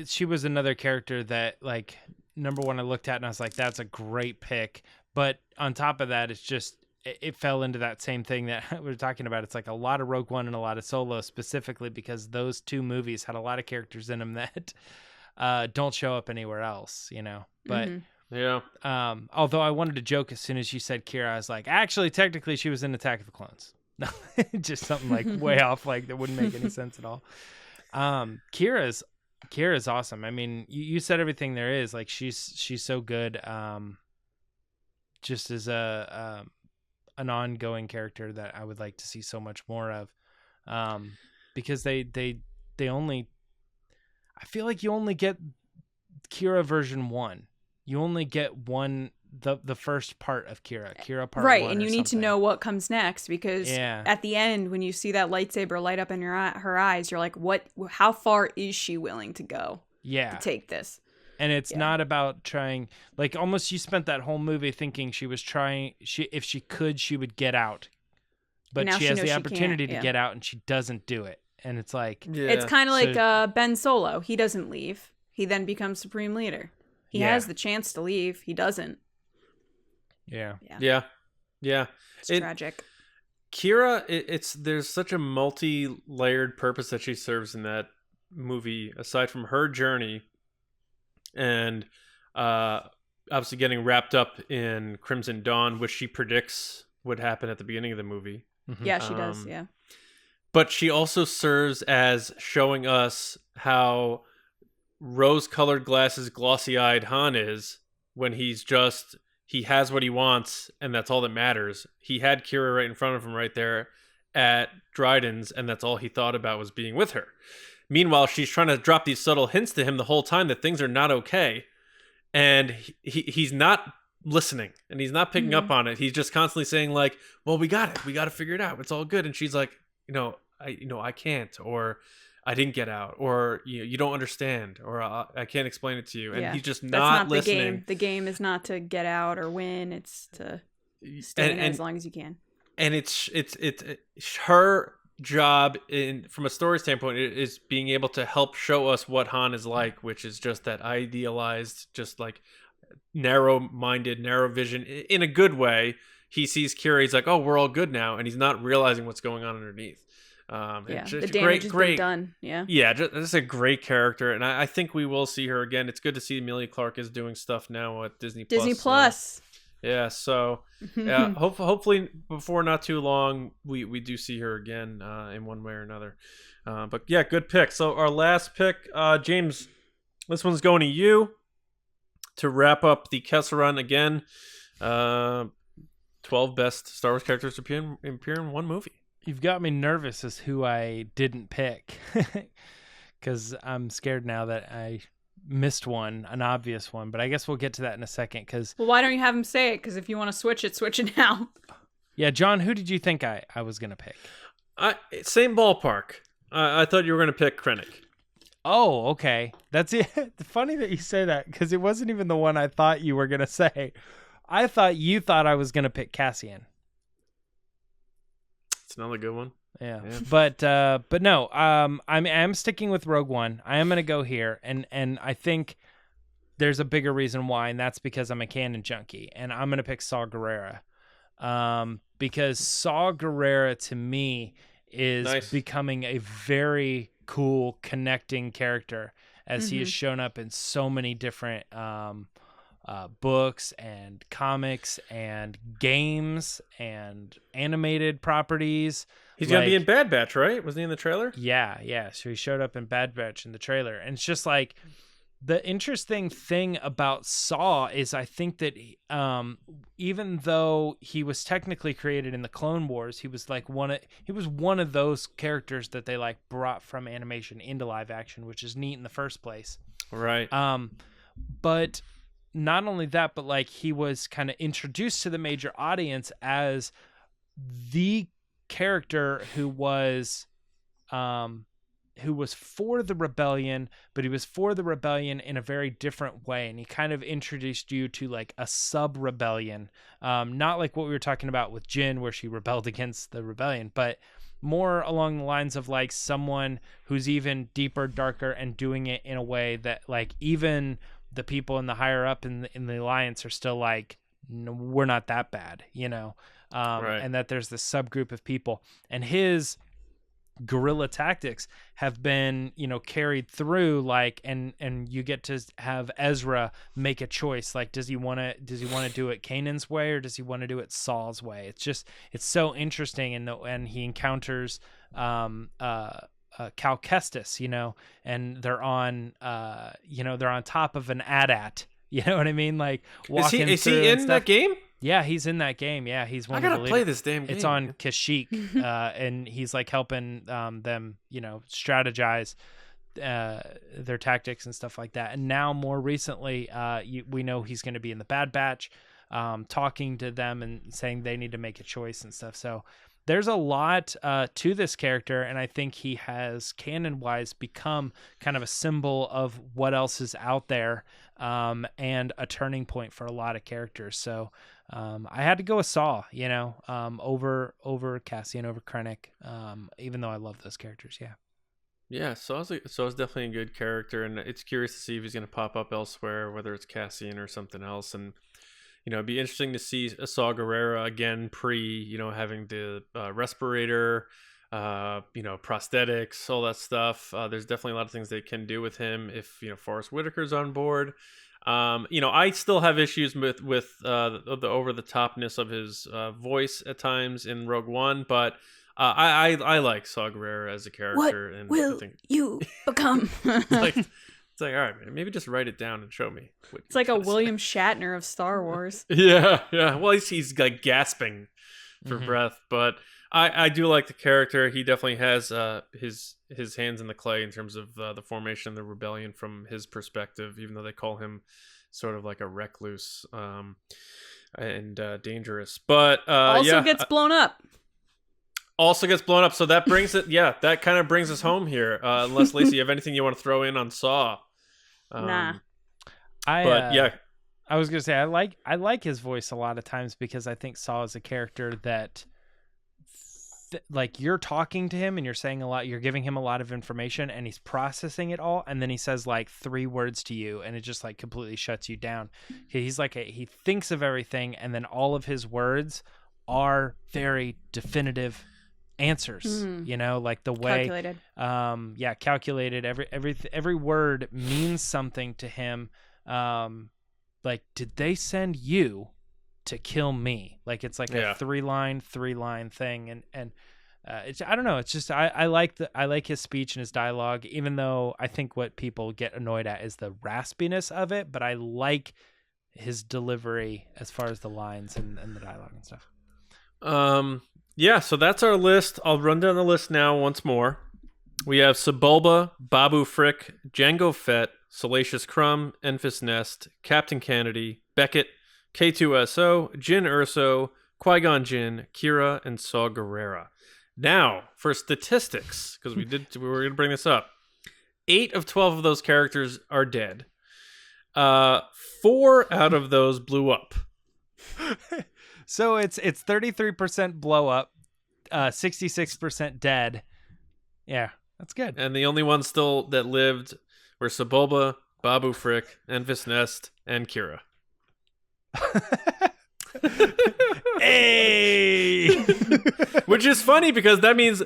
she was another character that, like, number one, I looked at and I was like, that's a great pick. But on top of that, it's just, it fell into that same thing that we were talking about. It's like a lot of Rogue One and a lot of Solo, specifically because those two movies had a lot of characters in them that don't show up anywhere else, you know. But yeah. Although I wanted to joke as soon as you said Keira, I was like, actually, technically, she was in Attack of the Clones. No, just something like way off, like that wouldn't make any sense at all. Keira's awesome. I mean, you said everything there is. Like, she's so good. Just as an ongoing character that I would like to see so much more of, because they only, I feel like you only get Keira version 1. You only get the first part of Keira part right, 1, and you need to know what comes next, because at the end when you see that lightsaber light up in her eyes, you're like, how far is she willing to go to take this? And it's not about trying, like, almost you spent that whole movie thinking she was trying, if she could, she would get out. But she has the opportunity to get out, and she doesn't do it. And it's like... Yeah. It's kind of like Ben Solo. He doesn't leave. He then becomes Supreme Leader. He has the chance to leave. He doesn't. Yeah. It's tragic. Keira, there's such a multi-layered purpose that she serves in that movie, aside from her journey and obviously getting wrapped up in Crimson Dawn, which she predicts would happen at the beginning of the movie. Yeah, she does, yeah. But she also serves as showing us how rose-colored glasses, glossy-eyed Han is when he has what he wants, and that's all that matters. He had Keira right in front of him right there at Dryden's, and that's all he thought about was being with her. Meanwhile, she's trying to drop these subtle hints to him the whole time that things are not okay. And he's not listening, and he's not picking up on it. He's just constantly saying, like, well, we got it. We got to figure it out. It's all good. And she's like, I can't, or I didn't get out, or you don't understand, or I can't explain it to you. And he's just not listening. The game. The game is not to get out or win. It's to stay in as long as you can. And it's her job from a story standpoint is being able to help show us what Han is like, which is just that idealized, just like narrow-minded, narrow vision in a good way. He sees Keira, he's like, oh, we're all good now, and he's not realizing what's going on underneath. The damage has been done. Just a great character, and I think we will see her again. It's good to see Emilia Clarke is doing stuff now at Disney Plus. So hopefully before not too long we do see her again in one way or another. But yeah, good pick. So our last pick, James, this one's going to you to wrap up the Kessel Run again. 12 best Star Wars characters to appear in one movie. You've got me nervous as who I didn't pick, because I'm scared now that I missed one, an obvious one, but I guess we'll get to that in a second. Because Well, why don't you have him say it? Because if you want to switch it now. yeah, John, who did you think I was gonna pick? Same ballpark. I thought you were going to pick Krennic. Oh, okay. That's it. Funny that you say that because it wasn't even the one I thought you were gonna say. I thought you thought I was gonna pick Cassian. It's another good one. Yeah. But no. I'm sticking with Rogue One. I am gonna go here, and I think there's a bigger reason why, and that's because I'm a canon junkie, and I'm gonna pick Saul Guerrera. Because Saul Guerrera to me is becoming a very cool connecting character as he has shown up in so many different books and comics and games and animated properties. He's gonna be in Bad Batch, right? Wasn't he in the trailer? Yeah. So he showed up in Bad Batch in the trailer, and it's just like the interesting thing about Saw is I think that even though he was technically created in the Clone Wars, he was one of those characters that they like brought from animation into live action, which is neat in the first place. Right. But not only that, but like he was kind of introduced to the major audience as the character who was for the rebellion, but he was for the rebellion in a very different way. And he kind of introduced you to like a sub-rebellion, not like what we were talking about with Jin, where she rebelled against the rebellion, but more along the lines of like someone who's even deeper, darker, and doing it in a way that like even the people in the higher up in the alliance are still like, no, we're not that bad, you know? Right. And that there's this subgroup of people, and his guerrilla tactics have been, you know, carried through, like, and you get to have Ezra make a choice, like, does he want to do it Kanan's way, or does he want to do it Saul's way? It's so interesting. And he encounters Cal Kestis, you know, and they're on top of an AT-AT, you know what I mean? Like, walking is he in that game? Yeah, he's in that game. Yeah, he's one. I gotta play this damn game. It's on Kashyyyk, and he's like helping them, you know, strategize their tactics and stuff like that. And now, more recently, we know he's going to be in the Bad Batch, talking to them and saying they need to make a choice and stuff. So there's a lot to this character, and I think he has, canon-wise, become kind of a symbol of what else is out there, and a turning point for a lot of characters. So I had to go with Saul, you know, over Cassian, over Krennic, even though I love those characters. Yeah, Saul's definitely a good character, and it's curious to see if he's going to pop up elsewhere, whether it's Cassian or something else. And you know, it'd be interesting to see Saul Guerrera again, you know, having the respirator, you know, prosthetics, all that stuff. There's definitely a lot of things they can do with him if, you know, Forrest Whitaker's on board. You know, I still have issues with the over the topness of his voice at times in Rogue One, but I like Saul Guerrera as a character. What and will you become? It's like, all right, man, maybe just write it down and show me. It's like a William Shatner of Star Wars. Yeah. Well, he's like gasping for breath, but I do like the character. He definitely has his hands in the clay in terms of the formation of the rebellion from his perspective, even though they call him sort of like a recluse and dangerous. But also gets blown up. Also gets blown up. So that brings it. Yeah, that kind of brings us home here. Unless, Lacey, you have anything you want to throw in on Saw? Nah. I was gonna say I like his voice a lot of times because I think Saw is a character that like you're talking to him and you're saying a lot, you're giving him a lot of information and he's processing it all, and then he says like 3 words to you and it just like completely shuts you down. He's like he thinks of everything, and then all of his words are very definitive answers, you know, like the way calculated. Every word means something to him. Like, did they send you to kill me? Like, it's like a three line thing, and it's, I don't know, it's just I like his speech and his dialogue, even though I think what people get annoyed at is the raspiness of it, but I like his delivery as far as the lines and the dialogue and stuff. Yeah, so that's our list. I'll run down the list now once more. We have Subulba, Babufrik, Jango Fett, Salacious Crumb, Enfys Nest, Captain Kennedy, Beckett, K2SO, Jin Urso, Qui-Gon Jin, Keira, and Saul Guerrera. Now, for statistics, because we were going to bring this up. 8 of 12 of those characters are dead. 4 out of those blew up. So it's 33% blow up, 66% dead. Yeah, that's good. And the only ones still that lived were Subulba, Babufrik, Enfys Nest, and Keira. Hey! Which is funny because that means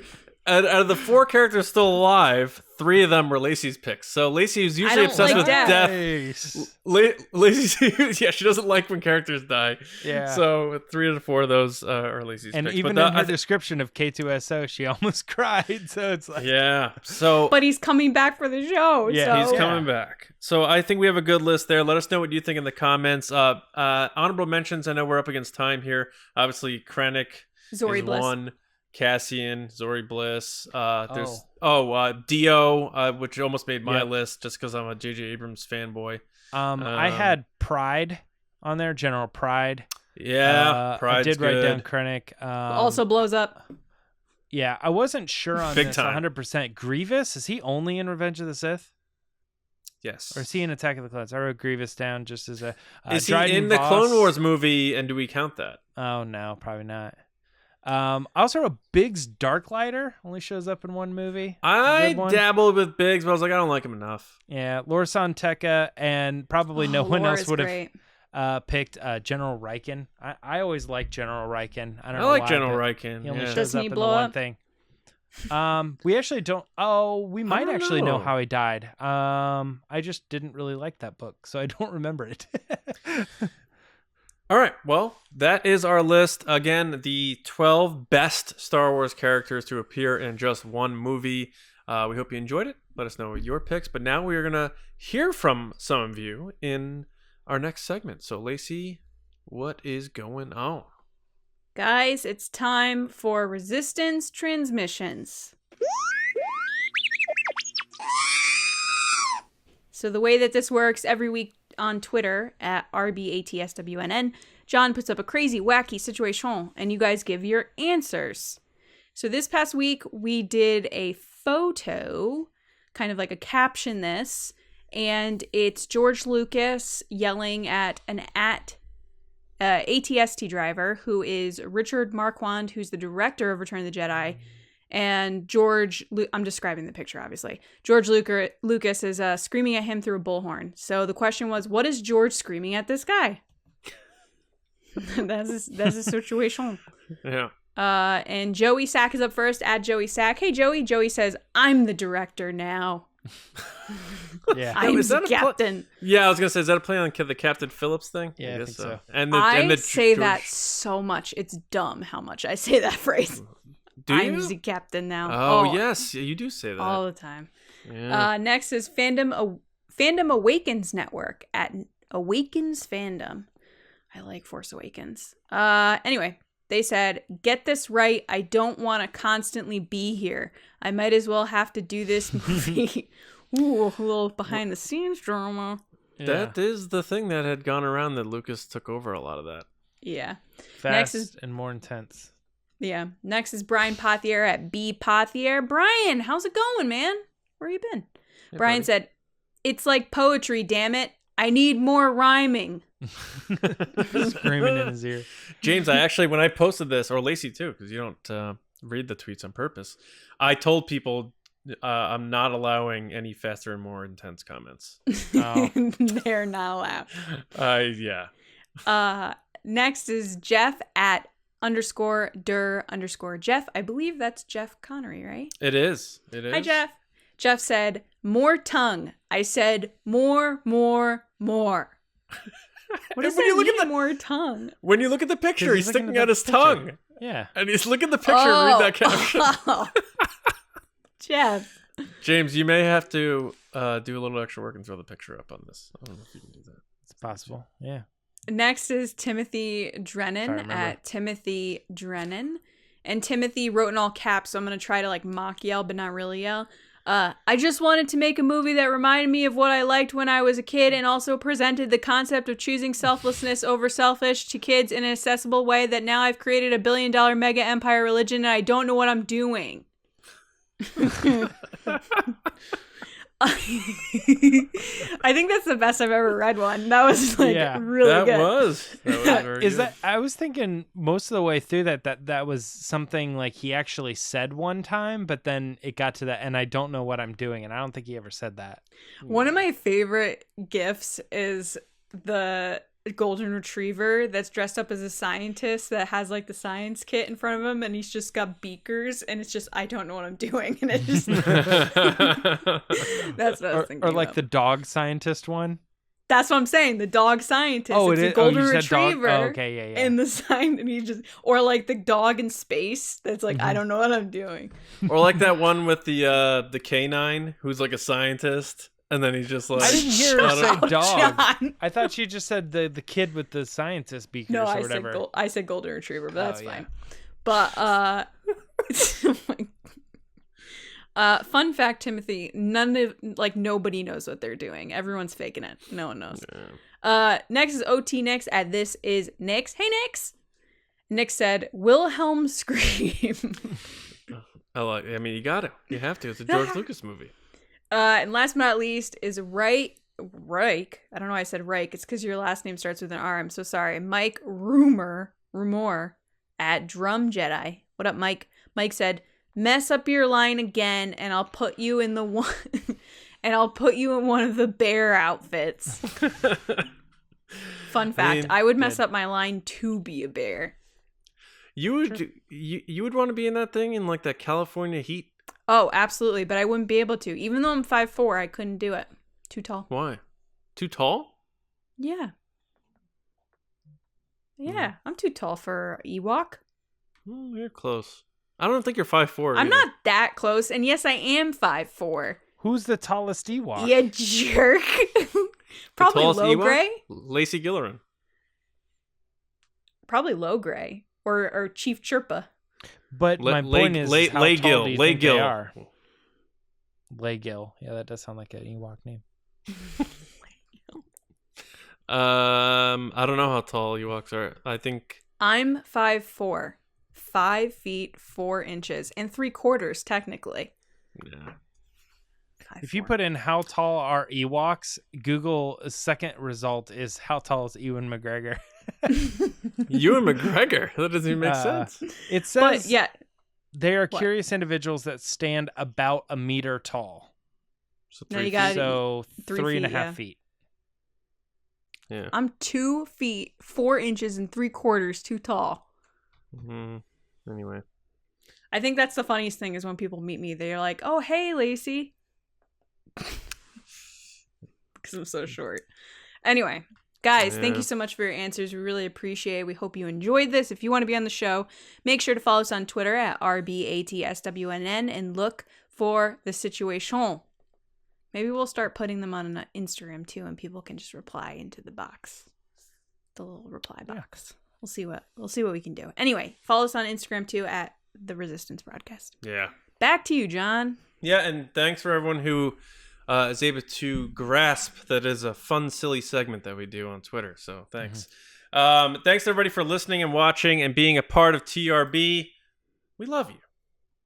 out of the 4 characters still alive, 3 of them were Lacey's picks. So Lacey is usually don't obsessed like with death. Nice. Lacey, yeah, she doesn't like when characters die. Yeah. So 3 out of 4 of those are Lacey's And picks. even But in her description of K2SO, she almost cried. So it's like, yeah. So But he's coming back for the show. Yeah, so. he's coming back. So I think we have a good list there. Let us know what you think in the comments. Honorable mentions. I know we're up against time here. Obviously, Krennic Zori is Bliss. one. Cassian, Zori Bliss. There's Dio, which almost made my list just because I'm a J.J. Abrams fanboy. I had Pride on there, General Pride. Yeah, I Pride's did write good. down Krennic. Also blows up. Yeah, I wasn't sure on Big this time. 100%. Grievous, is he only in Revenge of the Sith? Yes. Or is he in Attack of the Clones? I wrote Grievous down just as a... Is he Dryden in the Voss. Clone Wars movie, and do we count that? Oh, no, probably not. I also wrote Biggs Darklighter. Only shows up in one movie. I Good one. dabbled with Biggs, but I was like, I don't like him enough. Yeah, Lorsan Tekka, and probably no one Lore else is would great. have picked General Riken. I always like General Riken. I don't I know like why, General but Riken. He only Yeah. shows Doesn't up he in the blow one up? thing. We actually don't. Oh, we might don't actually know know. how he died. I just didn't really like that book, so I don't remember it. All right, well, that is our list. Again, the 12 best Star Wars characters to appear in just one movie. We hope you enjoyed it. Let us know your picks. But now we are going to hear from some of you in our next segment. So, Lacey, what is going on? Guys, it's time for Resistance Transmissions. So the way that this works, every week on Twitter at RBATSWNN, John puts up a crazy, wacky situation, and you guys give your answers. So this past week, we did a photo, kind of like a caption this, and it's George Lucas yelling at an ATST driver who is Richard Marquand, who's the director of Return of the Jedi, and I'm describing the picture, obviously. George Lucas is screaming at him through a bullhorn. So the question was, what is George screaming at this guy? that's a situation. Yeah. And Joey Sack is up first. At Joey Sack. Hey, Joey. Joey says, I'm the director now. Yeah. I'm is that the a captain. Yeah, I was going to say, is that a play on the Captain Phillips thing? Yeah, I guess think so. And I say George... that so much. It's dumb how much I say that phrase. Do you? I'm the captain now. Oh, yes. You do say that. All the time. Yeah. Next is Fandom Awakens Network at Awakens Fandom. I like Force Awakens. Anyway, they said, get this right. I don't want to constantly be here. I might as well have to do this movie. Ooh, a little behind the scenes drama. That is the thing that had gone around that Lucas took over a lot of that. Yeah. Fast and more intense. Yeah. Next is Brian Pothier at B Pothier. Brian, how's it going, man? Where you been? Hey, Brian buddy. said, it's like poetry, damn it. I need more rhyming. Screaming in his ear. James, I actually, when I posted this, or Lacey too, because you don't read the tweets on purpose, I told people I'm not allowing any faster and more intense comments. Oh. They're not allowed. Yeah. Next is Jeff at _der_Jeff. I believe that's Jeff Connery, right? It is. It is. Hi, Jeff. Jeff said, more tongue. I said, more. What does When you that look at mean, more tongue? When you look at the picture, 'Cause he's he's looking sticking at out the his picture. tongue. Yeah. And he's looking at the picture and read that caption. Oh. Jeff. James, you may have to do a little extra work and throw the picture up on this. I don't know if you can do that. It's possible. Yeah. Next is Timothy If I Drennan remember. at Timothy Drennan. And Timothy wrote in all caps, so I'm going to try to like mock yell, but not really yell. I just wanted to make a movie that reminded me of what I liked when I was a kid and also presented the concept of choosing selflessness over selfish to kids in an accessible way that now I've created $1 billion mega empire religion and I don't know what I'm doing. I think that's the best I've ever read one. That was really good. That was very Is good. that? I was thinking most of the way through that was something like he actually said one time, but then it got to that, and I don't know what I'm doing, and I don't think he ever said that. One of my favorite gifs is the golden retriever that's dressed up as a scientist that has like the science kit in front of him and he's just got beakers and it's just I don't know what I'm doing and it just that's what I was thinking or like of. the dog scientist one. That's what I'm saying, the dog scientist. Oh, it's it a is? golden Oh, you said dog? retriever Oh, okay, yeah. and the sign and he just or like the dog in space that's like I don't know what I'm doing. Or like that one with the canine who's like a scientist. And then he's just like... I didn't hear her say up, dog. John. I thought she just said the kid with the scientist beakers No, or whatever. I said golden retriever, but that's yeah. fine. But fun fact, Timothy, nobody knows what they're doing. Everyone's faking it. No one knows. Yeah. Next is OT Nix at This Is Nix. Hey Nix. Nix said, Wilhelm scream. I mean, you got it. You have to. It's a George Lucas movie. And last but not least is Reich. I don't know why I said Reich. It's because your last name starts with an R. I'm so sorry. Mike Rumor at Drum Jedi. What up, Mike? Mike said, "Mess up your line again, and I'll put you in one of the bear outfits." Fun fact: I would mess up my line to be a bear. You would want to be in that thing in like that California heat. Oh, absolutely, but I wouldn't be able to. Even though I'm 5'4", I couldn't do it. Too tall. Why? Too tall? Yeah. Yeah, I'm too tall for Ewok. Oh, you're close. I don't think you're 5'4". I'm either. not that close, and yes, I am 5'4". Who's the tallest Ewok? You jerk. Probably tallest low Ewok? gray. Lacey Gillerin. Probably low gray or Chief Chirpa. But my point is how Lay tall Gill. do you Lay think they Gill. are? Laygil. Yeah, that does sound like an Ewok name. I don't know how tall Ewoks are. I think I'm 5'4", 5 feet 4 inches, and 3/4 technically. yeah. If you put in how tall are Ewoks, Google's second result is how tall is Ewan McGregor. Ewan McGregor. That doesn't even make sense. It says But yeah, they are What? curious individuals that stand about a meter tall. So No, 3 you feet. got it. So 3 3.5 feet, feet. Yeah. I'm 2 feet 4 inches and 3/4 too tall. Anyway. I think that's the funniest thing is when people meet me, they're like, "Oh, hey, Lacey," because I'm so short. Anyway, guys, thank you so much for your answers. We really appreciate it. We hope you enjoyed this. If you want to be on the show, make sure to follow us on Twitter at RBATSWNN and look for the situation. Maybe we'll start putting them on Instagram too, and people can just reply into the box, the little reply box. We'll see what we can do. Anyway, follow us on Instagram too at The Resistance Broadcast. Yeah. Back to you, John. Yeah, and thanks for everyone who is able to grasp that is a fun, silly segment that we do on Twitter. So thanks. Thanks everybody for listening and watching and being a part of TRB. We love you.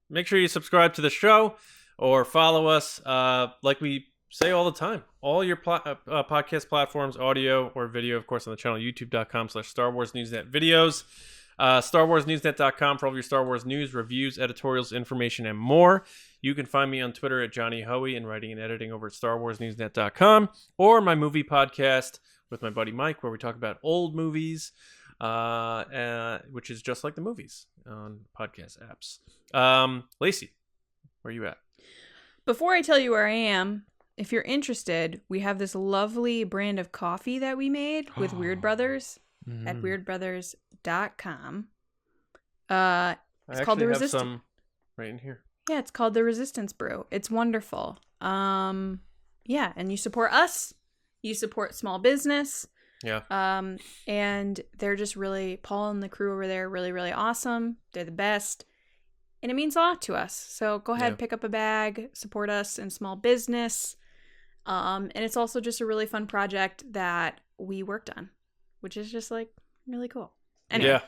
Make sure you subscribe to the show or follow us like we say all the time. All your podcast platforms, audio or video, of course, on the channel, youtube.com/Star Wars Newsnet videos. StarWarsNewsNet.com for all of your Star Wars news, reviews, editorials, information, and more. You can find me on Twitter at Johnny Hoey and writing and editing over at StarWarsNewsNet.com or my movie podcast with my buddy Mike, where we talk about old movies, which is just like the movies on podcast apps. Lacey, where are you at? Before I tell you where I am, if you're interested, we have this lovely brand of coffee that we made with Weird Brothers at weirdbrothers.com. It's called the Resistance. Some right in here. Yeah, it's called the Resistance Brew. It's wonderful. Yeah, and you support us. You support small business. Yeah. And they're just really, Paul and the crew over there, really, really awesome. They're the best. And it means a lot to us. So go ahead, Yeah. pick up a bag, support us in small business. And it's also just a really fun project that we worked on, which is just like really cool. Anyway,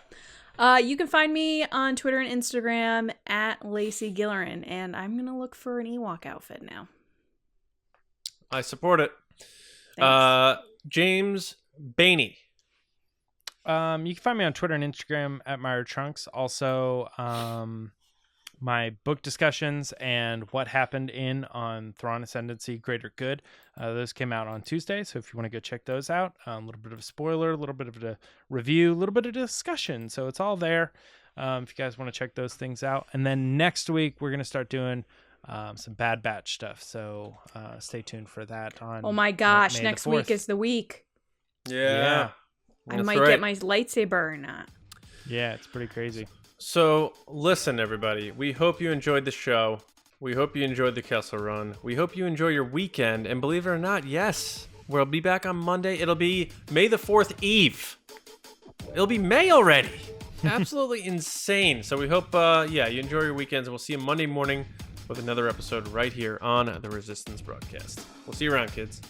you can find me on Twitter and Instagram at Lacey Gillerin, and I'm going to look for an Ewok outfit now. I support it. Thanks. James Baney. You can find me on Twitter and Instagram at Meyer Trunks. Also, my book discussions and what happened on Thrawn Ascendancy Greater Good. Those came out on Tuesday, so if you want to go check those out, a little bit of a spoiler, a little bit of a review, a little bit of discussion. So it's all there if you guys want to check those things out. And then next week, we're going to start doing some Bad Batch stuff. So stay tuned for that. Oh my gosh, May next the week 4th. is the week. Yeah. I That's might right. get my lightsaber or not. Yeah, it's pretty crazy. So, listen, everybody. We hope you enjoyed the show. We hope you enjoyed the Kessel Run. We hope you enjoy your weekend. And believe it or not, yes, we'll be back on Monday. It'll be May the 4th Eve. It'll be May already. Absolutely insane. So we hope, you enjoy your weekends. And we'll see you Monday morning with another episode right here on the Resistance Broadcast. We'll see you around, kids.